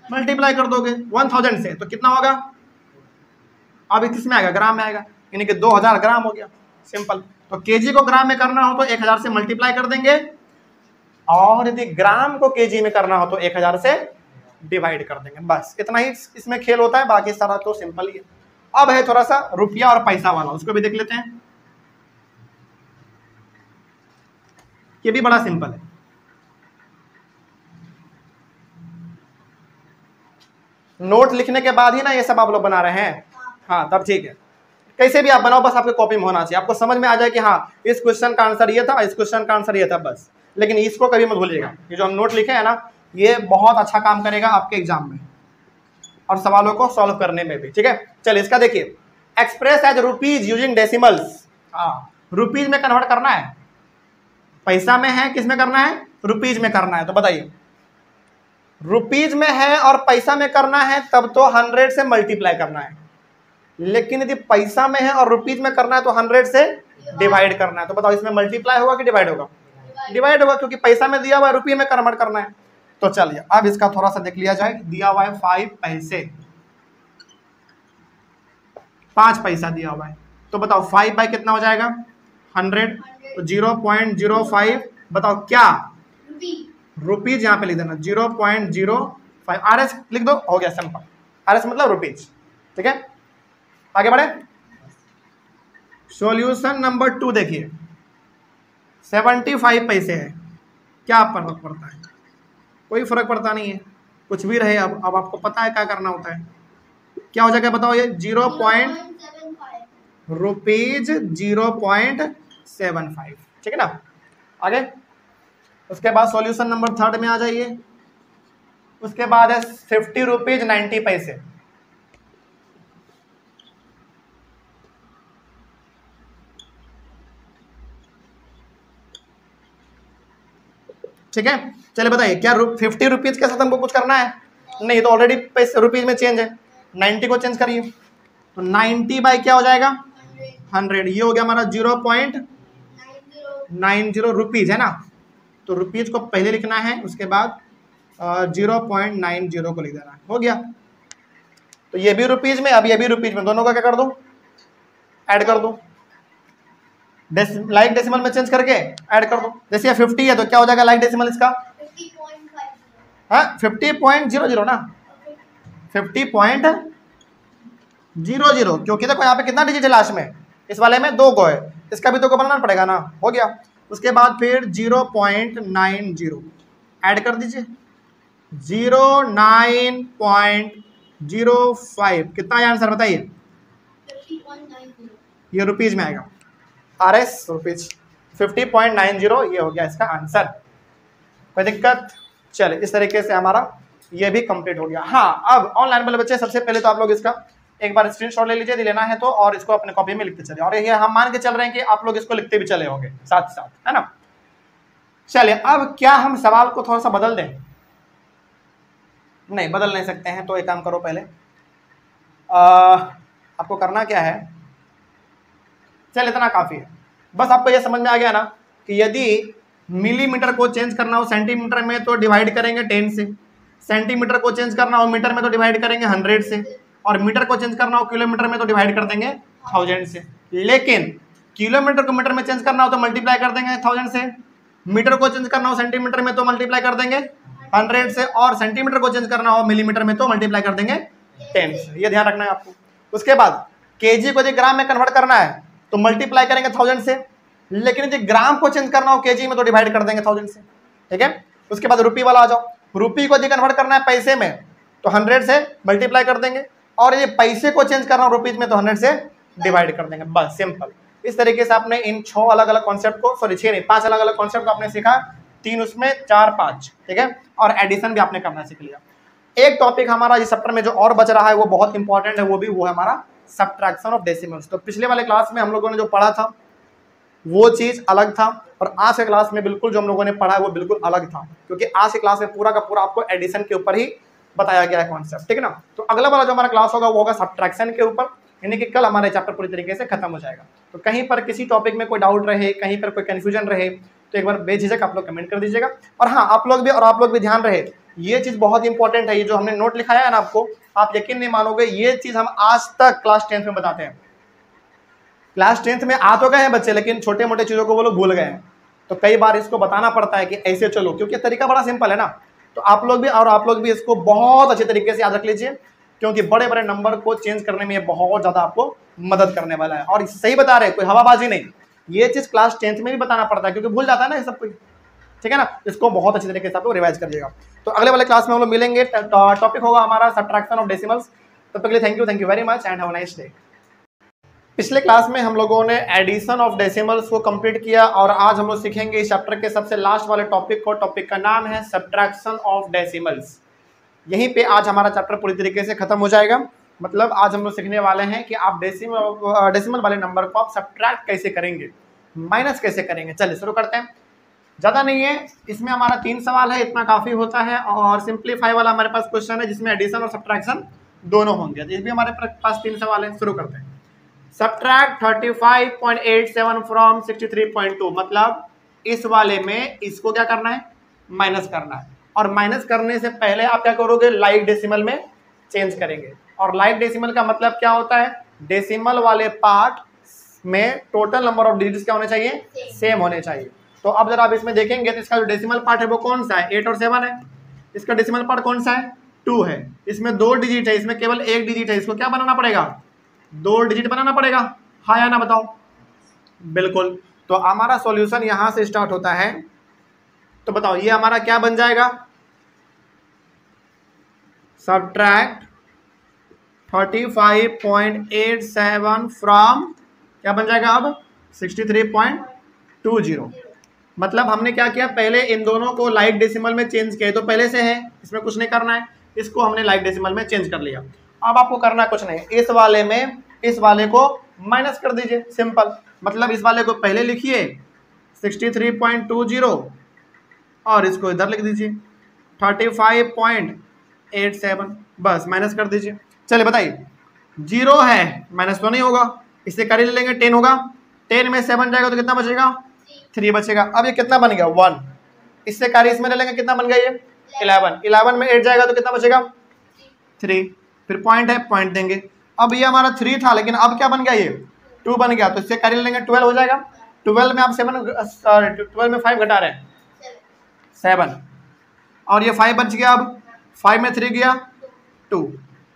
मल्टीप्लाई कर दोगे। 1000 से तो कितना होगा? अब किसमें आएगा? ग्राम में आएगा, यानी कि 2000 ग्राम हो गया। सिंपल। तो केजी को ग्राम में करना हो तो 1000 से मल्टीप्लाई कर देंगे, और यदि ग्राम को केजी में करना हो तो 1000 से डिवाइड कर देंगे। बस इतना ही इसमें खेल होता है, बाकी सारा तो सिंपल ही है। अब है थोड़ा सा रुपया और पैसा वाला, उसको भी देख लेते हैं। ये भी बड़ा सिंपल है। नोट लिखने के बाद ही ना ये सब आप लोग बना रहे हैं? हाँ, तब ठीक है। कैसे भी आप बनाओ, बस आपके कॉपी में होना चाहिए, आपको समझ में आ जाए कि हाँ इस क्वेश्चन का आंसर ये था, इस क्वेश्चन का आंसर ये था, बस। लेकिन इसको कभी मत भूलिएगा, ये जो हम नोट लिखे हैं ना, ये बहुत अच्छा काम करेगा आपके एग्जाम में और सवालों को सॉल्व करने में भी, ठीक है। चलिए इसका देखिए, express as rupees using decimals. हाँ, रुपीज में कन्वर्ट करना है, पैसा में है, किस में करना है, रुपीज में करना है। तो बताइए, रुपीज में है और पैसा में करना है तब तो 100 से मल्टीप्लाई करना है, लेकिन यदि पैसा में है और रुपीज में करना है तो 100 से डिवाइड करना है। तो बताओ इसमें मल्टीप्लाई होगा कि डिवाइड होगा? डिवाइड होगा, क्योंकि पैसा में दिया हुआ है, रुपये में कन्वर्ट करना है। तो चलिए अब इसका थोड़ा सा देख लिया जाए। दिया हुआ है 5 पैसे, 5 पैसा दिया हुआ है, तो बताओ 5 बाई कितना हो जाएगा, 100। तो 0.05 बताओ क्या, रुपीज यहाँ पे लिख देना 0.05 RS लिख दो, हो गया सिंपल। RS मतलब रुपीज, ठीक है। आगे बढ़े, सॉल्यूशन नंबर 2 देखिए, 75 पैसे है। क्या फर्क पड़ता है? कोई फर्क पड़ता नहीं है, कुछ भी रहे। अब आपको पता है क्या करना होता है। क्या हो जाएगा बताओ, ये 0.75 रुपीज 0.75, ठीक है ना। आगे उसके बाद सॉल्यूशन नंबर 3 में आ जाइए। उसके बाद है 50 रुपीज 90 पैसे। ठीक है, चलिए बताइए, क्या 50 रुपीज के साथ हमको कुछ करना है? नहीं, तो ऑलरेडी पैसे रुपीज में चेंज है, 90 को चेंज करिए। तो 90 बाई क्या हो जाएगा, 100। ये हो गया हमारा 0.90 रुपीज है ना। तो रुपीज को पहले लिखना है, उसके बाद 0.90 को लिख देना है, हो गया। तो ये भी रुपीज में, अब ये भी रुपीज में, दोनों का क्या कर दो, ऐड कर दो। लाइक डेसिमल में चेंज करके ऐड कर दो। जैसे ये 50 है तो क्या हो जाएगा लाइक डेसिमल इसका, 50.00 ना, 50.00, क्योंकि देखो यहाँ पे कितना डिजिट है लास्ट में, इस वाले में 2 को है, इसका भी 2 को बनाना पड़ेगा ना, हो गया। उसके बाद फिर 0.90 ऐड कर दीजिए, 09.05, कितना है आंसर बताइए, ये रुपीज में आएगा, RS रुपीज 50.90, ये हो गया इसका आंसर। कोई दिक्कत? चले, इस तरीके से हमारा ये भी कंप्लीट हो गया। हाँ, अब ऑनलाइन वाले बच्चे सबसे पहले तो आप लोग इसका एक बार स्क्रीनशॉट ले लीजिए, लेना है तो, और इसको अपने कॉपी में लिखते चले, और ये हम मान के चल रहे हैं कि आप लोग इसको लिखते भी चले होंगे साथ साथ, है ना। चलिए, अब क्या हम सवाल को थोड़ा सा बदल दें? नहीं, बदल नहीं सकते हैं, तो एक काम करो, पहले आपको करना क्या है, चल इतना काफी है, बस आपको यह समझ में आ गया ना कि यदि मिलीमीटर को चेंज करना हो सेंटीमीटर में तो डिवाइड करेंगे 10 से, सेंटीमीटर को चेंज करना हो मीटर में तो डिवाइड करेंगे 100 से, और मीटर को चेंज करना हो किलोमीटर में तो डिवाइड कर देंगे 1000 से। लेकिन किलोमीटर को मीटर में चेंज करना हो तो मल्टीप्लाई कर देंगे 1000 से, मीटर को चेंज करना हो सेंटीमीटर में तो मल्टीप्लाई कर देंगे 100 से, और सेंटीमीटर को चेंज करना हो मिलीमीटर में तो मल्टीप्लाई कर देंगे 10 से। ये ध्यान रखना है आपको। उसके बाद केजी को यदि ग्राम में कन्वर्ट करना है तो मल्टीप्लाई करेंगे 1000 से, लेकिन यदि ग्राम को चेंज करना हो केजी में तो डिवाइड कर देंगे 1000 से, ठीक है। उसके बाद रुपये वाला आ जाओ, रुपये को यदि कन्वर्ट करना है पैसे में तो 100 से मल्टीप्लाई कर देंगे, और ये पैसे को चेंज करना हो रुपीज में तो 100 से डिवाइड कर देंगे, बस सिंपल। इस तरीके से आपने इन 6 अलग अलग कॉन्सेप्ट को, सॉरी 6 नहीं 5 अलग अलग कॉन्सेप्ट को आपने सीखा, 3 उसमें 4 5, ठीक है, और एडिशन भी आपने करना सीख लिया। एक टॉपिक हमारा इस चैप्टर में जो और बच रहा है वो बहुत इंपॉर्टेंट है, वो है हमारा सब्ट्रैक्शन ऑफ डेसिमल्स। तो पिछले वाले क्लास में हम लोगों ने जो पढ़ा था वो चीज अलग था, और आज के क्लास में बिल्कुल जो हम लोगों ने पढ़ा है वो बिल्कुल अलग था, क्योंकि आज के क्लास में पूरा का पूरा आपको एडिशन के ऊपर ही बताया गया है कॉन्सेप्ट, ठीक है ना। तो अगला वाला जो हमारा क्लास होगा वो होगा सब्ट्रैक्शन के ऊपर, यानी कि कल हमारे चैप्टर पूरी तरीके से खत्म हो जाएगा। तो कहीं पर किसी टॉपिक में कोई डाउट रहे, कहीं पर कोई कंफ्यूजन रहे, तो एक बार बेझिझक आप लोग कमेंट कर दीजिएगा। और हाँ, आप लोग भी ध्यान रहे, ये चीज बहुत इंपॉर्टेंट है, ये जो हमने नोट लिखाया है ना आपको, आप यकीन नहीं मानोगे, ये चीज हम आज तक क्लास 10th में बताते हैं। क्लास 10th में आ तो गए हैं बच्चे, लेकिन छोटे मोटे चीजों को वो लोग भूल गए हैं, तो कई बार इसको बताना पड़ता है कि ऐसे चलो, क्योंकि तरीका बड़ा सिंपल है ना। तो आप लोग भी इसको बहुत अच्छे तरीके से याद रख लीजिए, क्योंकि बड़े बड़े नंबर को चेंज करने में ये बहुत ज्यादा आपको मदद करने वाला है। और सही बता रहे, कोई हवाबाजी नहीं, ये चीज क्लास 10th में भी बताना पड़ता है, क्योंकि भूल जाता है ना ये सब कुछ, ठीक है ना। इसको बहुत अच्छे तरीके से आप लोग रिवाइज करिएगा। तो अगले वाले क्लास में हम लोग मिलेंगे, टॉपिक होगा हमारा सब्ट्रैक्शन ऑफ डेसिमल्स। तब तक के लिए thank you very much and have a nice day. पिछले क्लास में हम लोगों ने एडिशन ऑफ डेसिमल्स को कंप्लीट किया, और आज हम लोग सीखेंगे इस चैप्टर के सबसे लास्ट वाले टॉपिक को। टॉपिक का नाम है सब्ट्रैक्शन ऑफ डेसिमल्स। यहीं पे आज हमारा चैप्टर पूरी तरीके से खत्म हो जाएगा। मतलब आज हम लोग सीखने वाले हैं कि आप डेसिमल वाले नंबर को आप सब्ट्रैक्ट कैसे करेंगे, माइनस कैसे करेंगे। चलिए शुरू करते हैं। ज़्यादा नहीं है, इसमें हमारा 3 सवाल है, इतना काफ़ी होता है। और सिंप्लीफाई वाला हमारे पास क्वेश्चन है जिसमें एडिशन और सब्ट्रैक्शन दोनों होंगे। तो ये भी हमारे पास 3 सवाल है। शुरू करते हैं। सब्ट्रैक्ट 35.87 फ्रॉम 63.2, मतलब इस वाले में इसको क्या करना है, माइनस करना है। और माइनस करने से पहले आप क्या करोगे, लाइक डेसिमल में चेंज करेंगे। और लाइक डेसिमल का मतलब क्या होता है, डेसिमल वाले पार्ट में टोटल नंबर ऑफ डिजिट्स क्या होने चाहिए, सेम होने चाहिए। तो अब जरा आप इसमें देखेंगे तो इसका जो डेसिमल पार्ट है वो कौन सा है, 8 और 7 है। इसका डेसिमल पार्ट कौन सा है, 2 है। इसमें 2 डिजिट है, इसमें केवल 1 डिजिट है, इसको क्या बनाना पड़ेगा, 2 डिजिट बनाना पड़ेगा। हाँ या ना बताओ, बिल्कुल। तो हमारा सॉल्यूशन यहां से स्टार्ट होता है। तो बताओ ये हमारा क्या बन जाएगा, सब्ट्रैक्ट 35.87 फ्रॉम क्या बन जाएगा अब 63.20। मतलब हमने क्या किया, पहले इन दोनों को लाइक डेसिमल में चेंज किया। तो पहले से है, इसमें कुछ नहीं करना है, इसको हमने लाइक डेसिमल में चेंज कर लिया। अब आपको करना कुछ नहीं, इस वाले में इस वाले को माइनस कर दीजिए, सिंपल। मतलब इस वाले को पहले लिखिए 63.20 और इसको इधर लिख दीजिए 35.87, बस माइनस कर दीजिए। चलिए बताइए, 0 है, माइनस तो नहीं होगा, इससे कर ले लेंगे, 10 होगा। 10 में 7 जाएगा तो कितना बचेगा, 3 बचेगा। अब ये कितना बन गया, 1। इससे कार्य इसमें ले लेंगे, कितना बन गया ये 11। 11 में 8 जाएगा तो कितना बचेगा 3। फिर पॉइंट है, पॉइंट देंगे। अब ये हमारा 3 था, लेकिन अब क्या बन गया, ये 2 बन गया। तो इससे कार्य ले लेंगे, 12 हो जाएगा। 12 में आप 12 में 5 घटा रहे हैं, 7। और ये 5 बच गया। अब 5 में 3 गया 2,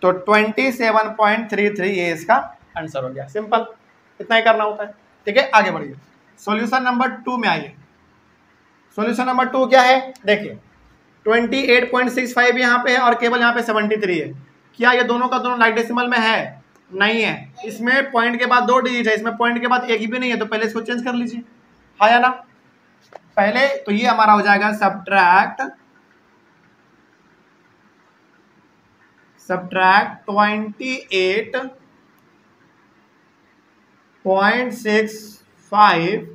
तो 27.33 ये इसका आंसर हो गया। सिंपल, इतना ही करना होता है। ठीक है, आगे बढ़िए। सॉल्यूशन नंबर 2 में आइए। सॉल्यूशन नंबर 2 क्या है, देखिए 28.65 यहाँ पे है और केवल यहाँ पे 73 है। क्या ये दोनों का दोनों लाइक डेसिमल में है, नहीं है। इसमें पॉइंट के बाद 2 डिजिट है, इसमें पॉइंट के बाद एक ही भी नहीं है। तो पहले इसको चेंज कर लीजिए, हाँ या ना। पहले तो ये हमारा हो जाएगा सब्ट्रैक्ट 28.65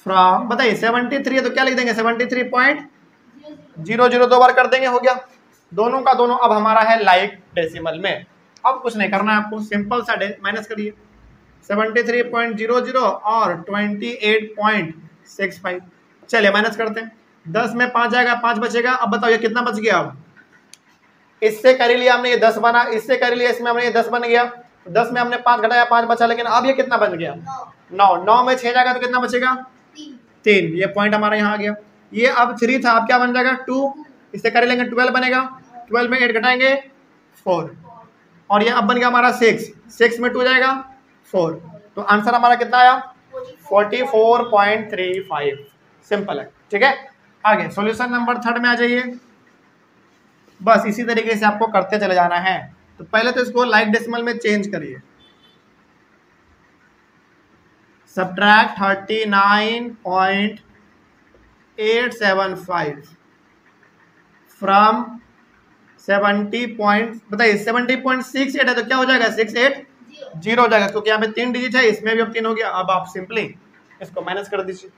फ्रॉम, बताइए 73 है तो क्या लिख देंगे 73.00, 2 बार कर देंगे, हो गया। दोनों का दोनों अब हमारा है लाइक डेसिमल में। अब कुछ नहीं करना है आपको, सिंपल सा माइनस करिए 73.00 और 28.65। चलिए माइनस करते हैं, 10 में 5 जाएगा, 5 बचेगा। अब बताओ ये कितना बच गया, अब इससे कर लिया हमने, ये 10 बना, इससे कर लिया, इसमें हमने ये 10 बन गया। 10 में हमने 5 घटाया, 5 बचा, लेकिन अब ये कितना बन गया 9। 9 में 6 जाएगा तो कितना बचेगा 3। ये पॉइंट हमारा यहाँ आ गया। ये अब 3 था, अब क्या बन जाएगा 2। इससे कर लेंगे 12 बनेगा। 12 में 8 घटाएंगे 4, और ये अब बन गया हमारा 6। 6 में 2 जाएगा 4। तो आंसर हमारा कितना आया 44.35। सिंपल है, ठीक है। आगे सॉल्यूशन नंबर 3 में आ जाइए। बस इसी तरीके से आपको करते चले जाना है। तो पहले तो इसको लाइक डेसिमल में चेंज करिए। सब्ट्रैक्ट 39.875 फ्रॉम 70 पॉइंट, बताइए 70.68 है तो क्या हो जाएगा 680 हो जाएगा, क्योंकि यहाँ पे 3 डिजिट है, इसमें भी अब 3 हो गया। अब आप सिंपली इसको माइनस कर दीजिए।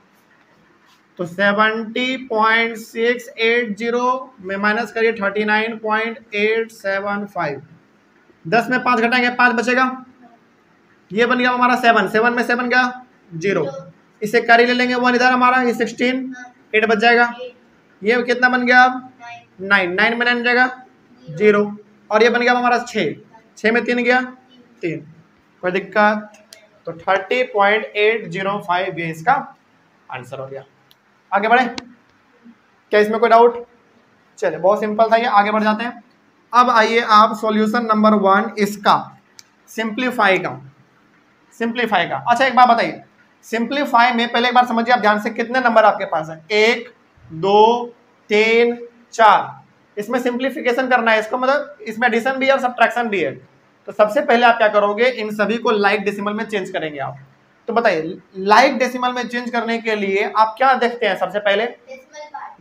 तो 70.680 में माइनस करिए 39.875। 10 में 5 घटाएंगे, 5 बचेगा। ये बन गया हमारा 7। 7 में 7 गया 0, इसे कार्य ले लेंगे 1 इधर हमारा, ये 16, 8 बच जाएगा। ये कितना बन गया अब 9। 9 में 9 जाएगा 0, और ये बन गया हमारा 6। 6 में 3 गया 3, कोई दिक्कत। तो 30.805 ये इसका आंसर हो गया। आगे बढ़े, क्या इसमें कोई डाउट? चलिए बहुत सिंपल था ये, आगे बढ़ जाते हैं। अब आइए आप सॉल्यूशन नंबर 1 इसका सिंप्लीफाई का। अच्छा एक बात बताइए, सिंप्लीफाई में पहले एक बार समझिए आप ध्यान से, कितने नंबर आपके पास है 1 2 3 4। इसमें सिंप्लीफिकेशन करना है, इसको मतलब इसमें एडिशन भी है और सब्ट्रैक्शन भी है। तो सबसे पहले आप क्या करोगे, इन सभी को लाइक डेसिमल में चेंज करेंगे आप। तो बताइए लाइक डेसिमल में चेंज करने के लिए आप क्या देखते हैं, सबसे पहले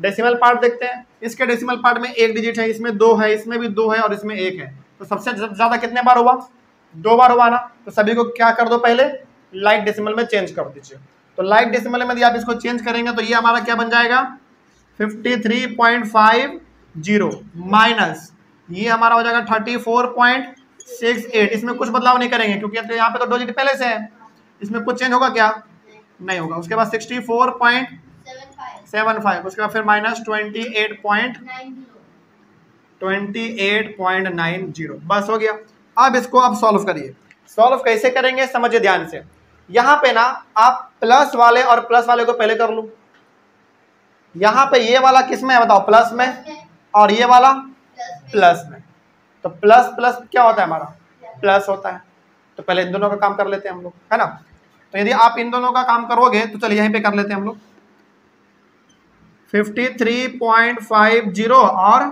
डेसिमल पार्ट देखते हैं। इसके डेसिमल पार्ट में 1 डिजिट है, इसमें 2 है, इसमें भी 2 है और इसमें 1 है। तो सबसे ज्यादा कितने बार हुआ, 2 बार हुआ ना। तो सभी को क्या कर दो, पहले लाइक डेसिमल में चेंज कर दीजिए। तो लाइक डेसिमल में यदि आप इसको चेंज करेंगे तो ये हमारा क्या बन जाएगा 53.50 माइनस ये हमारा हो जाएगा 34.68। इसमें कुछ बदलाव नहीं करेंगे क्योंकि यहाँ पे तो डिजिट पहले से है, इसमें कुछ चेंज होगा क्या, नहीं होगा। उसके बाद 64.75, उसके बाद फिर माइनस 28.90, बस हो गया। अब इसको आप सॉल्व करिए। सॉल्व कैसे करेंगे समझिए ध्यान से। यहाँ पे ना आप प्लस वाले और प्लस वाले को पहले कर लो। यहाँ पे ये वाला किस में है बताओ, प्लस में, और ये वाला प्लस में। तो प्लस प्लस क्या होता है हमारा, प्लस होता है। तो पहले इन दोनों का काम कर लेते हैं हम लोग, है ना। तो यदि आप इन दोनों का काम करोगे तो चलिए यहीं पे कर लेते हैं हम लोग। 53.50 और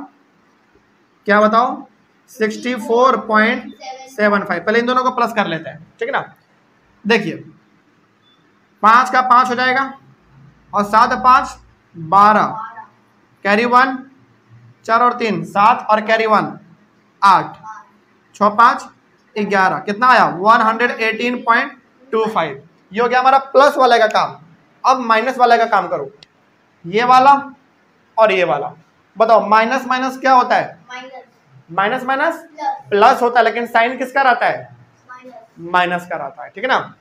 क्या बताओ 64.75। पहले इन दोनों को प्लस कर लेते हैं, ठीक है ना। देखिए 5 का 5 हो जाएगा और 7 5 12, कैरी 1, 4 और 3 7 और कैरी 1 8, 6 5 11, कितना आया 118.25। ये हो गया हमारा प्लस वाले का काम। अब माइनस वाले का काम करो, ये वाला और ये वाला। बताओ माइनस माइनस क्या होता है, माइनस माइनस प्लस होता है, लेकिन साइन किसका रहता है, माइनस का रहता है, ठीक है ना।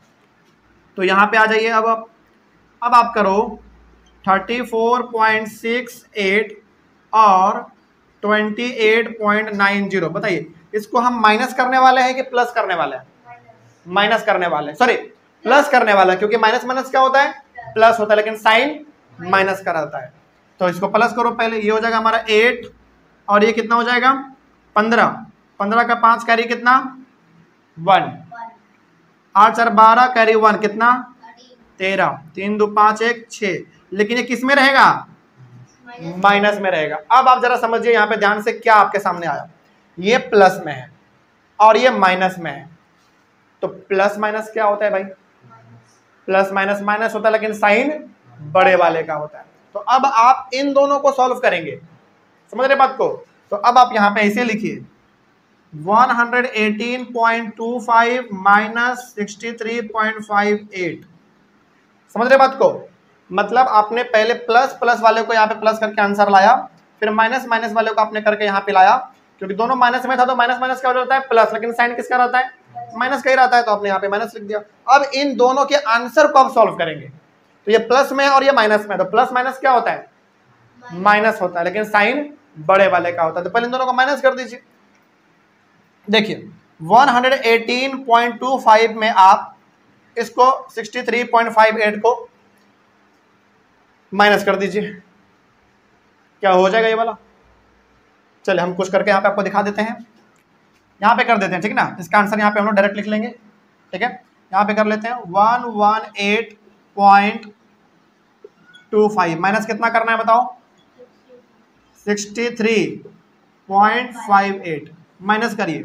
तो यहाँ पे आ जाइए। अब आप करो 34.68 और 28.90। बताइए इसको हम माइनस करने वाले हैं कि प्लस करने वाले हैं, माइनस करने वाले हैं, सॉरी प्लस करने वाला है, क्योंकि माइनस माइनस क्या होता है, प्लस होता है, लेकिन साइन माइनस का रहता है। तो इसको प्लस करो पहले, ये हो जाएगा हमारा 8 और ये कितना हो जाएगा 15, 15 का 5 कैरी कितना 1, 8 4 12 कैरी 1 कितना 13, 3 2 5 1 6। लेकिन ये किस में रहेगा, माइनस में रहेगा। अब आप जरा समझिए यहाँ पे ध्यान से, क्या आपके सामने आया, ये प्लस में है और ये माइनस में है। तो प्लस माइनस क्या होता है भाई, प्लस माइनस माइनस होता है, लेकिन साइन बड़े वाले का होता है। तो अब आप इन दोनों को सॉल्व करेंगे, समझ रहे बात को। तो अब आप यहाँ पे ऐसे लिखिए 118.25 माइनस 63.58। समझ रहे बात को। मतलब आपने पहले प्लस प्लस वाले को यहाँ पे प्लस करके आंसर लाया, फिर माइनस माइनस वाले को आपने करके यहाँ पे लाया, क्योंकि दोनों माइनस में था तो माइनस माइनस क्या हो जाता है प्लस, लेकिन साइन किसका रहता है, माइनस का ही रहता है, तो आपने यहाँ पे माइनस लिख दिया। अब इन दोनों के आंसर को आप सॉल्व करेंगे। तो ये प्लस में और ये माइनस में, तो प्लस माइनस क्या होता है, माइनस होता है, लेकिन साइन बड़े वाले का होता है। तो पहले इन दोनों को माइनस कर दीजिए। देखिए 118.25 में आप इसको 63.58 को माइनस कर दीजिए, क्या हो जाएगा ये वाला। चलिए हम कुछ करके यहाँ पे आपको दिखा देते हैं, यहाँ पे कर देते हैं, ठीक है ना। इसका आंसर यहाँ पे हम लोग डायरेक्ट लिख लेंगे, ठीक है। यहाँ पे कर लेते हैं 118.25 माइनस कितना करना है बताओ 63.58, माइनस करिए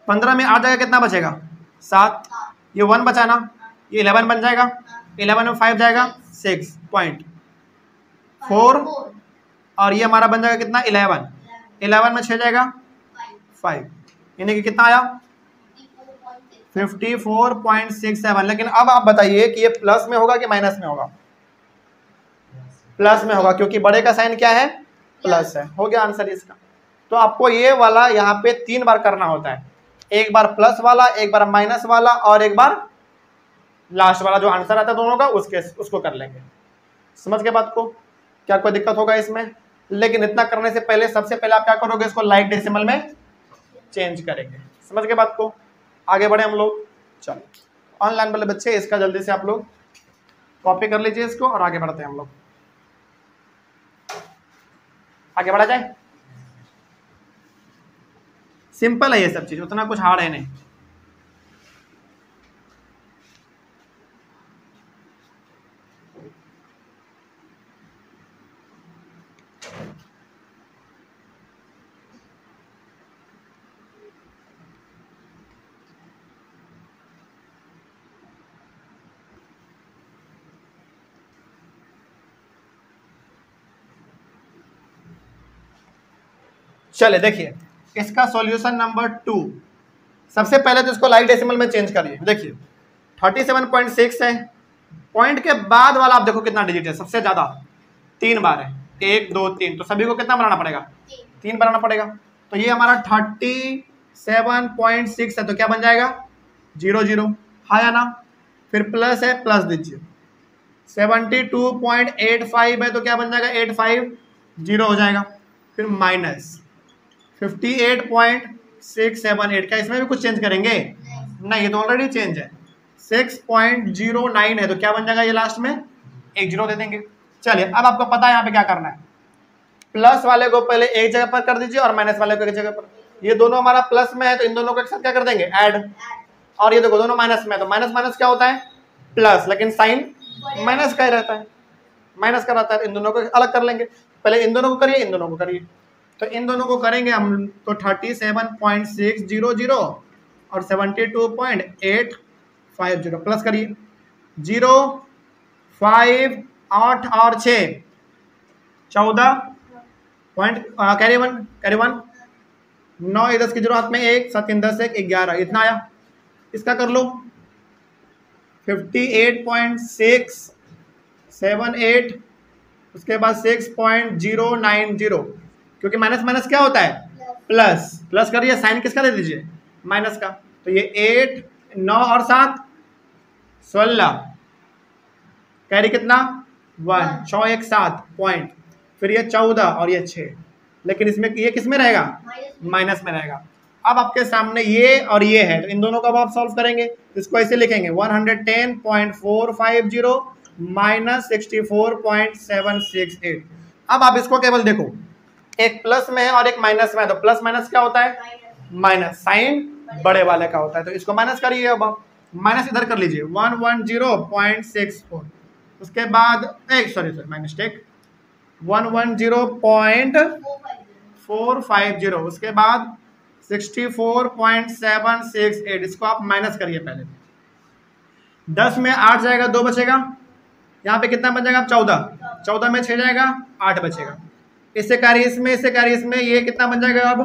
15 में आ जाएगा, कितना बचेगा 7, ये 1 बचा ना, ये 11 बन जाएगा, 11 में 5 जाएगा 6.4 और ये हमारा बन जाएगा कितना 11, 11 में 6 जाएगा 5, यानी कि कितना आया 54.67। लेकिन अब आप बताइए कि ये प्लस में होगा कि माइनस में होगा, प्लस में होगा, क्योंकि बड़े का साइन क्या है प्लस है। हो गया आंसर इसका। तो आपको ये वाला यहाँ पे 3 बार करना होता है, एक बार प्लस वाला, एक बार माइनस वाला और एक बार लास्ट वाला जो आंसर आता है दोनों का उसको कर लेंगे। समझ के बात को, क्या कोई दिक्कत होगा इसमें। लेकिन इतना करने से पहले सबसे पहले आप क्या करोगे, इसको लाइक डेसिमल में चेंज करेंगे। समझ के बात को, आगे बढ़े हम लोग। चलो ऑनलाइन वाले बच्चे इसका जल्दी से आप लोग कॉपी कर लीजिए इसको और आगे बढ़ते हैं हम लोग। आगे बढ़ा जाए, सिंपल है ये सब चीज, उतना कुछ हार्ड है नहीं। चले देखिए इसका सॉल्यूशन नंबर 2, सबसे पहले तो इसको लाइक डेसिमल में चेंज करिए। देखिए 37.6 है, पॉइंट के बाद वाला आप देखो कितना डिजिट है, सबसे ज्यादा 3 बार है, 1 2 3, तो सभी को कितना बनाना पड़ेगा, 3 बनाना पड़ेगा। तो ये हमारा 37.6 है, तो क्या बन जाएगा 0 0, हाँ या ना, फिर प्लस है, प्लस दीजिए। 72.85 है, तो क्या बन जाएगा 850 हो जाएगा, फिर माइनस 58.678, क्या इसमें भी कुछ चेंज करेंगे, नहीं ये तो ऑलरेडी चेंज है। 6.09 है, तो क्या बन जाएगा ये लास्ट में 1 0 दे देंगे। चलिए अब आपको पता है यहाँ पे क्या करना है, प्लस वाले को पहले एक जगह पर कर दीजिए और माइनस वाले को एक जगह पर। ये दोनों हमारा प्लस में है तो इन दोनों को एक साथ क्या कर देंगे, ऐड। और ये देखो दोनों माइनस में है, तो माइनस माइनस क्या होता है प्लस, लेकिन साइन माइनस का ही रहता है, माइनस का रहता है। इन दोनों को अलग कर लेंगे, पहले इन दोनों को करिए, इन दोनों को करिए। तो इन दोनों को करेंगे हम तो 37.600 और 72.850 प्लस करिए, 0 5 8 और 6 14 पॉइंट कैरी वन 9 10 की 0 हाथ में 1 7 3 10 1 11, इतना आया। इसका कर लो 58.678, उसके बाद 6.090, क्योंकि माइनस माइनस क्या होता है प्लस, प्लस करिए, साइन किसका दे दीजिए माइनस का। तो ये 8 9 और 7 16, कैरी कितना 1 6 1 7 पॉइंट, फिर ये 14 और ये 6, लेकिन इसमें ये किस में रहेगा माइनस में रहेगा। अब आपके सामने ये और ये है, तो इन दोनों का आप सॉल्व करेंगे, तो इसको ऐसे लिखेंगे 110.450 माइनस 64.768। अब आप इसको केवल देखो, एक प्लस में है और एक माइनस में है, तो प्लस माइनस क्या होता है माइनस, साइन बड़े वाले का होता है, तो इसको माइनस करिए। अब आप माइनस इधर कर लीजिए 110.64, उसके बाद सॉरी माई मिस्टेक 110.450, उसके बाद 64.768, इसको आप माइनस करिए पहले। 10 में 8 जाएगा, 2 बचेगा, यहाँ पे कितना बच जाएगा 14, 14 में 6 जाएगा 8 बचेगा, इससे कार्य इसमें, इससे कार्य इसमें, ये कितना बन जाएगा अब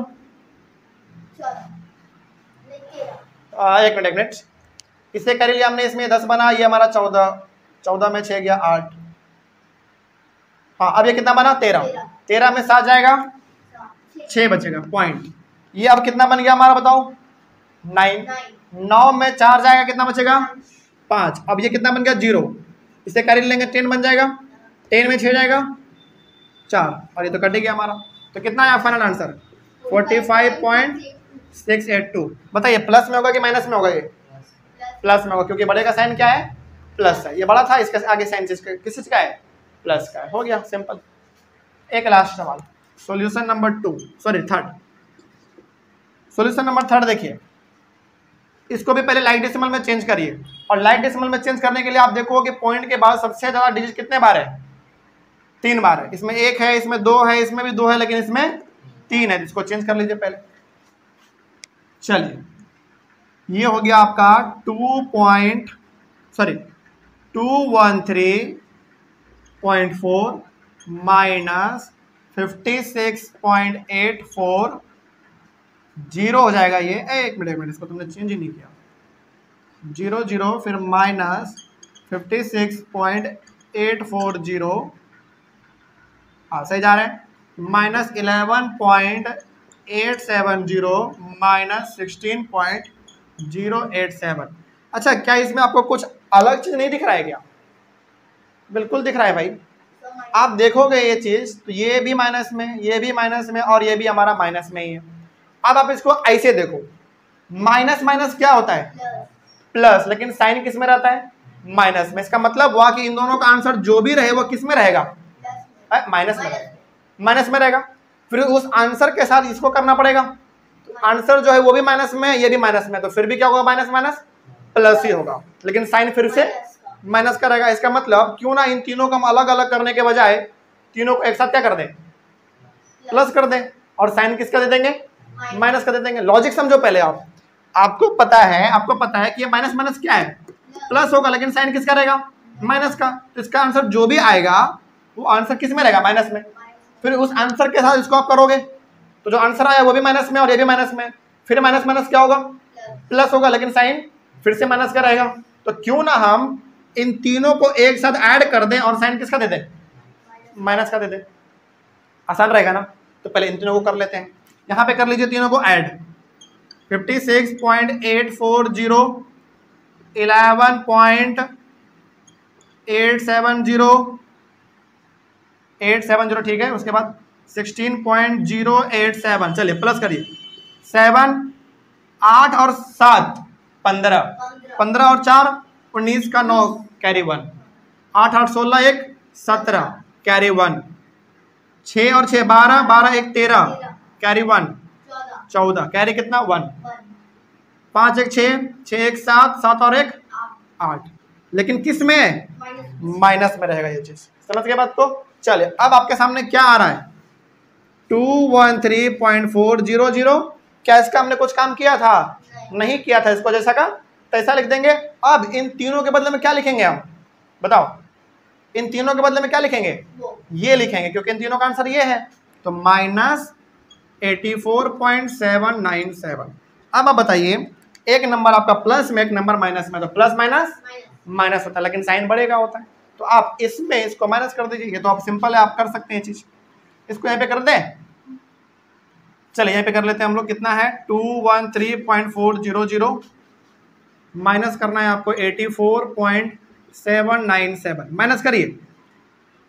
1 मिनट, इससे कर लिया हमने, इसमें 10 बना, ये हमारा 14, 14 में 6 गया 8, हाँ अब ये कितना बना 13, 13 में 7 जाएगा 6 बचेगा पॉइंट। ये अब कितना बन गया हमारा बताओ 9, 9 में 4 जाएगा, कितना बचेगा 5, अब ये कितना बन गया 0, इसे कर लेंगे 10 बन जाएगा, 10 में 6 जाएगा 4, और ये तो कट गया हमारा। तो कितना आया फाइनल आंसर 45.682। बताइए प्लस में होगा कि माइनस में होगा, ये प्लस में होगा, क्योंकि बड़े का साइन क्या है प्लस है, ये बड़ा था, इसके आगे साइन किस चीज का है प्लस का है। हो गया सिंपल। एक लास्ट सवाल, solution number 2 sorry third, solution number 3 देखिए, इसको भी पहले लाइक डेसिमल में चेंज करिए, और लाइक डेसिमल में चेंज करने के लिए आप देखो कि पॉइंट के बाद सबसे ज्यादा डिजिट कितने बार है 3 बार है, इसमें 1 है, इसमें 2 है, इसमें भी 2 है, लेकिन इसमें 3 है, इसको चेंज कर लीजिए पहले। चलिए ये हो गया आपका 213.4 माइनस 56.84, 0 हो जाएगा ये, एक मिनट इसको तुमने चेंज ही नहीं किया, 0 0 फिर माइनस 56.840, हाँ सही जा रहे हैं, माइनस 11.870 माइनस 16.087। अच्छा क्या इसमें आपको कुछ अलग चीज नहीं दिख रहा है क्या? बिल्कुल दिख रहा है भाई, आप देखोगे ये चीज, तो ये भी माइनस में, ये भी माइनस में, और ये भी हमारा माइनस में ही है। अब आप इसको ऐसे देखो, माइनस माइनस क्या होता है प्लस, लेकिन साइन किस में रहता है माइनस में, इसका मतलब हुआ कि इन दोनों का आंसर जो भी रहे वो किस में रहेगा माइनस में रहेगा, माइनस में रहेगा। फिर उस आंसर के साथ इसको करना पड़ेगा, तो आंसर जो है वो भी माइनस में, ये भी माइनस में, तो फिर भी क्या होगा माइनस माइनस प्लस ही होगा, लेकिन साइन फिर से माइनस का रहेगा। इसका मतलब क्यों ना इन तीनों को हम अलग अलग करने के बजाय तीनों को एक साथ क्या कर दें प्लस कर दें, और साइन किसका दे देंगे माइनस का दे देंगे। लॉजिक समझो पहले आप, आपको पता है कि ये माइनस माइनस क्या है प्लस होगा, लेकिन साइन किसका रहेगा माइनस का, तो इसका आंसर जो भी आएगा वो आंसर किस में रहेगा माइनस में। फिर उस आंसर के साथ इसको आप करोगे तो जो आंसर आया वो भी माइनस में और ये भी माइनस में, फिर माइनस माइनस क्या होगा प्लस होगा, लेकिन साइन फिर से माइनस का रहेगा। तो क्यों ना हम इन तीनों को एक साथ ऐड कर दें और साइन किसका दे दें, माइनस का दे दें, आसान रहेगा ना। तो पहले इन तीनों को कर लेते हैं, यहां पे कर लीजिए तीनों को ऐड। 56.840, 11.870, 870 ठीक है। उसके बाद 16.087, चलिए प्लस करिए, 7, 8 और 7 15, 15 और 4 19 का 9 कैरी 1, 8 8 16 1 17 कैरी 1, 6 और 6 12, 12 1 13 कैरी 1 14 कैरी कितना 1, 5 1 6, 6 1 7, 7 और 1 8, लेकिन किस में, माइनस में रहेगा ये चीज, समझ गए बात को। चलिए अब आपके सामने क्या आ रहा है 213.400, क्या इसका हमने कुछ काम किया था, नहीं किया था, इसको जैसा का तैसा लिख देंगे। अब इन तीनों के बदले में क्या लिखेंगे हम, बताओ, इन तीनों के बदले में क्या लिखेंगे, ये लिखेंगे, क्योंकि इन तीनों का आंसर ये है। तो -84.797। अब आप बताइए, एक नंबर आपका प्लस में, एक नंबर माइनस में, तो प्लस माइनस माइनस होता है, लेकिन साइन बढ़ेगा होता है। तो आप इसमें इसको माइनस कर दीजिए, ये तो आप सिंपल है, आप कर सकते हैं चीज। इसको यहाँ पे कर दें, चलिए यहाँ पे कर लेते हैं हम लोग, कितना है 213.400, माइनस करना है आपको 84.797, माइनस करिए।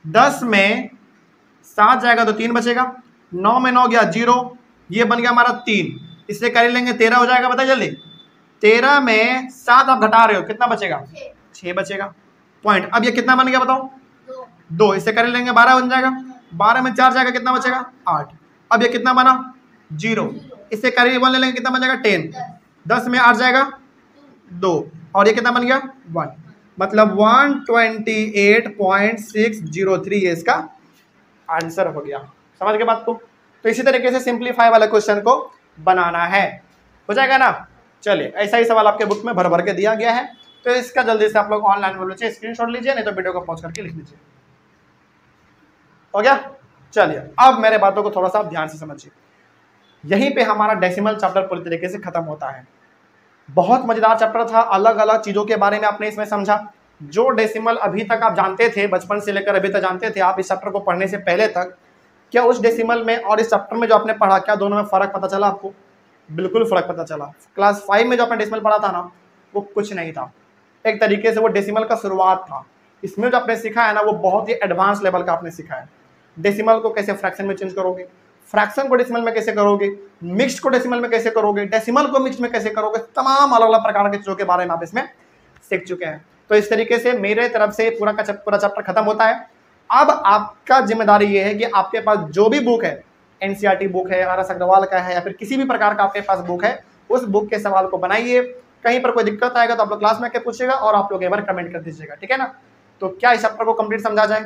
10 में 7 जाएगा तो 3 बचेगा, 9 में 9 गया 0, ये बन गया हमारा 3, इससे कैरी लेंगे 13 हो जाएगा, बताइए जल्दी। 13 में 7 आप घटा रहे हो, कितना बचेगा 6 बचेगा पॉइंट। अब ये कितना बन गया बताओ 2, इससे कैरी लेंगे 12 बन जाएगा, 12 में 4 जाएगा कितना बचेगा 8। अब ये कितना बना 0, इससे कैरी 1 ले लेंगे कितना बन जाएगा 10, 10 में 8 जाएगा 2, और ये कितना बन गया 1, मतलब 128.603 ये इसका आंसर हो गया। समझ गए बात को। तो इसी तरीके से सिंप्लीफाई वाले क्वेश्चन को बनाना है, हो जाएगा ना। चलिए ऐसा ही सवाल आपके बुक में भर भर के दिया गया है, तो इसका जल्दी से आप लोग ऑनलाइन बोल लीजिए, स्क्रीनशॉट लीजिए, नहीं तो वीडियो को पॉज करके लिख लीजिए। हो गया। चलिए अब मेरे बातों को थोड़ा सा ध्यान से समझिए। यहीं पे हमारा डेसिमल चैप्टर पूरी तरीके से खत्म होता है। बहुत मजेदार चैप्टर था, अलग अलग चीजों के बारे में आपने इसमें समझा। जो डेसिमल अभी तक आप जानते थे, बचपन से लेकर अभी तक जानते थे आप, इस चैप्टर को पढ़ने से पहले तक, क्या उस डेसिमल में और इस चैप्टर में जो आपने पढ़ा, क्या दोनों में फर्क पता चला आपको? बिल्कुल फर्क पता चला। क्लास 5 में जो आपने डेसिमल पढ़ा था ना, वो कुछ नहीं था, एक तरीके से वो डेसिमल का शुरुआत था। इसमें जो आपने सीखा है ना, वो बहुत ही एडवांस लेवल का आपने सीखा है। डेसिमल को कैसे फ्रैक्शन में चेंज करोगे, फ्रैक्शन को डेसिमल में कैसे करोगे, मिक्स्ड को डेसिमल में कैसे करोगे, डेसिमल को मिक्स्ड में कैसे करोगे, तमाम अलग अलग प्रकार के चीजों के बारे में आप इसमें सीख चुके हैं। तो इस तरीके से मेरे तरफ से पूरा चैप्टर खत्म होता है। अब आपका जिम्मेदारी ये है कि आपके पास जो भी बुक है, एनसीईआरटी बुक है, RS अग्रवाल का है, या फिर किसी भी प्रकार का आपके पास बुक है, उस बुक के सवाल को बनाइए। कहीं पर कोई दिक्कत आएगा तो आप लोग क्लास में आके पूछिएगा और आप लोग एक बार कमेंट कर दीजिएगा, ठीक है ना। तो क्या इस चैप्टर को कंप्लीट समझा जाए?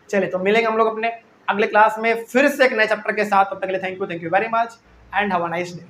चलिए तो मिलेंगे हम लोग अपने अगले क्लास में फिर से एक नए चैप्टर के साथ। तब तक के लिए thank you very much and have a nice day.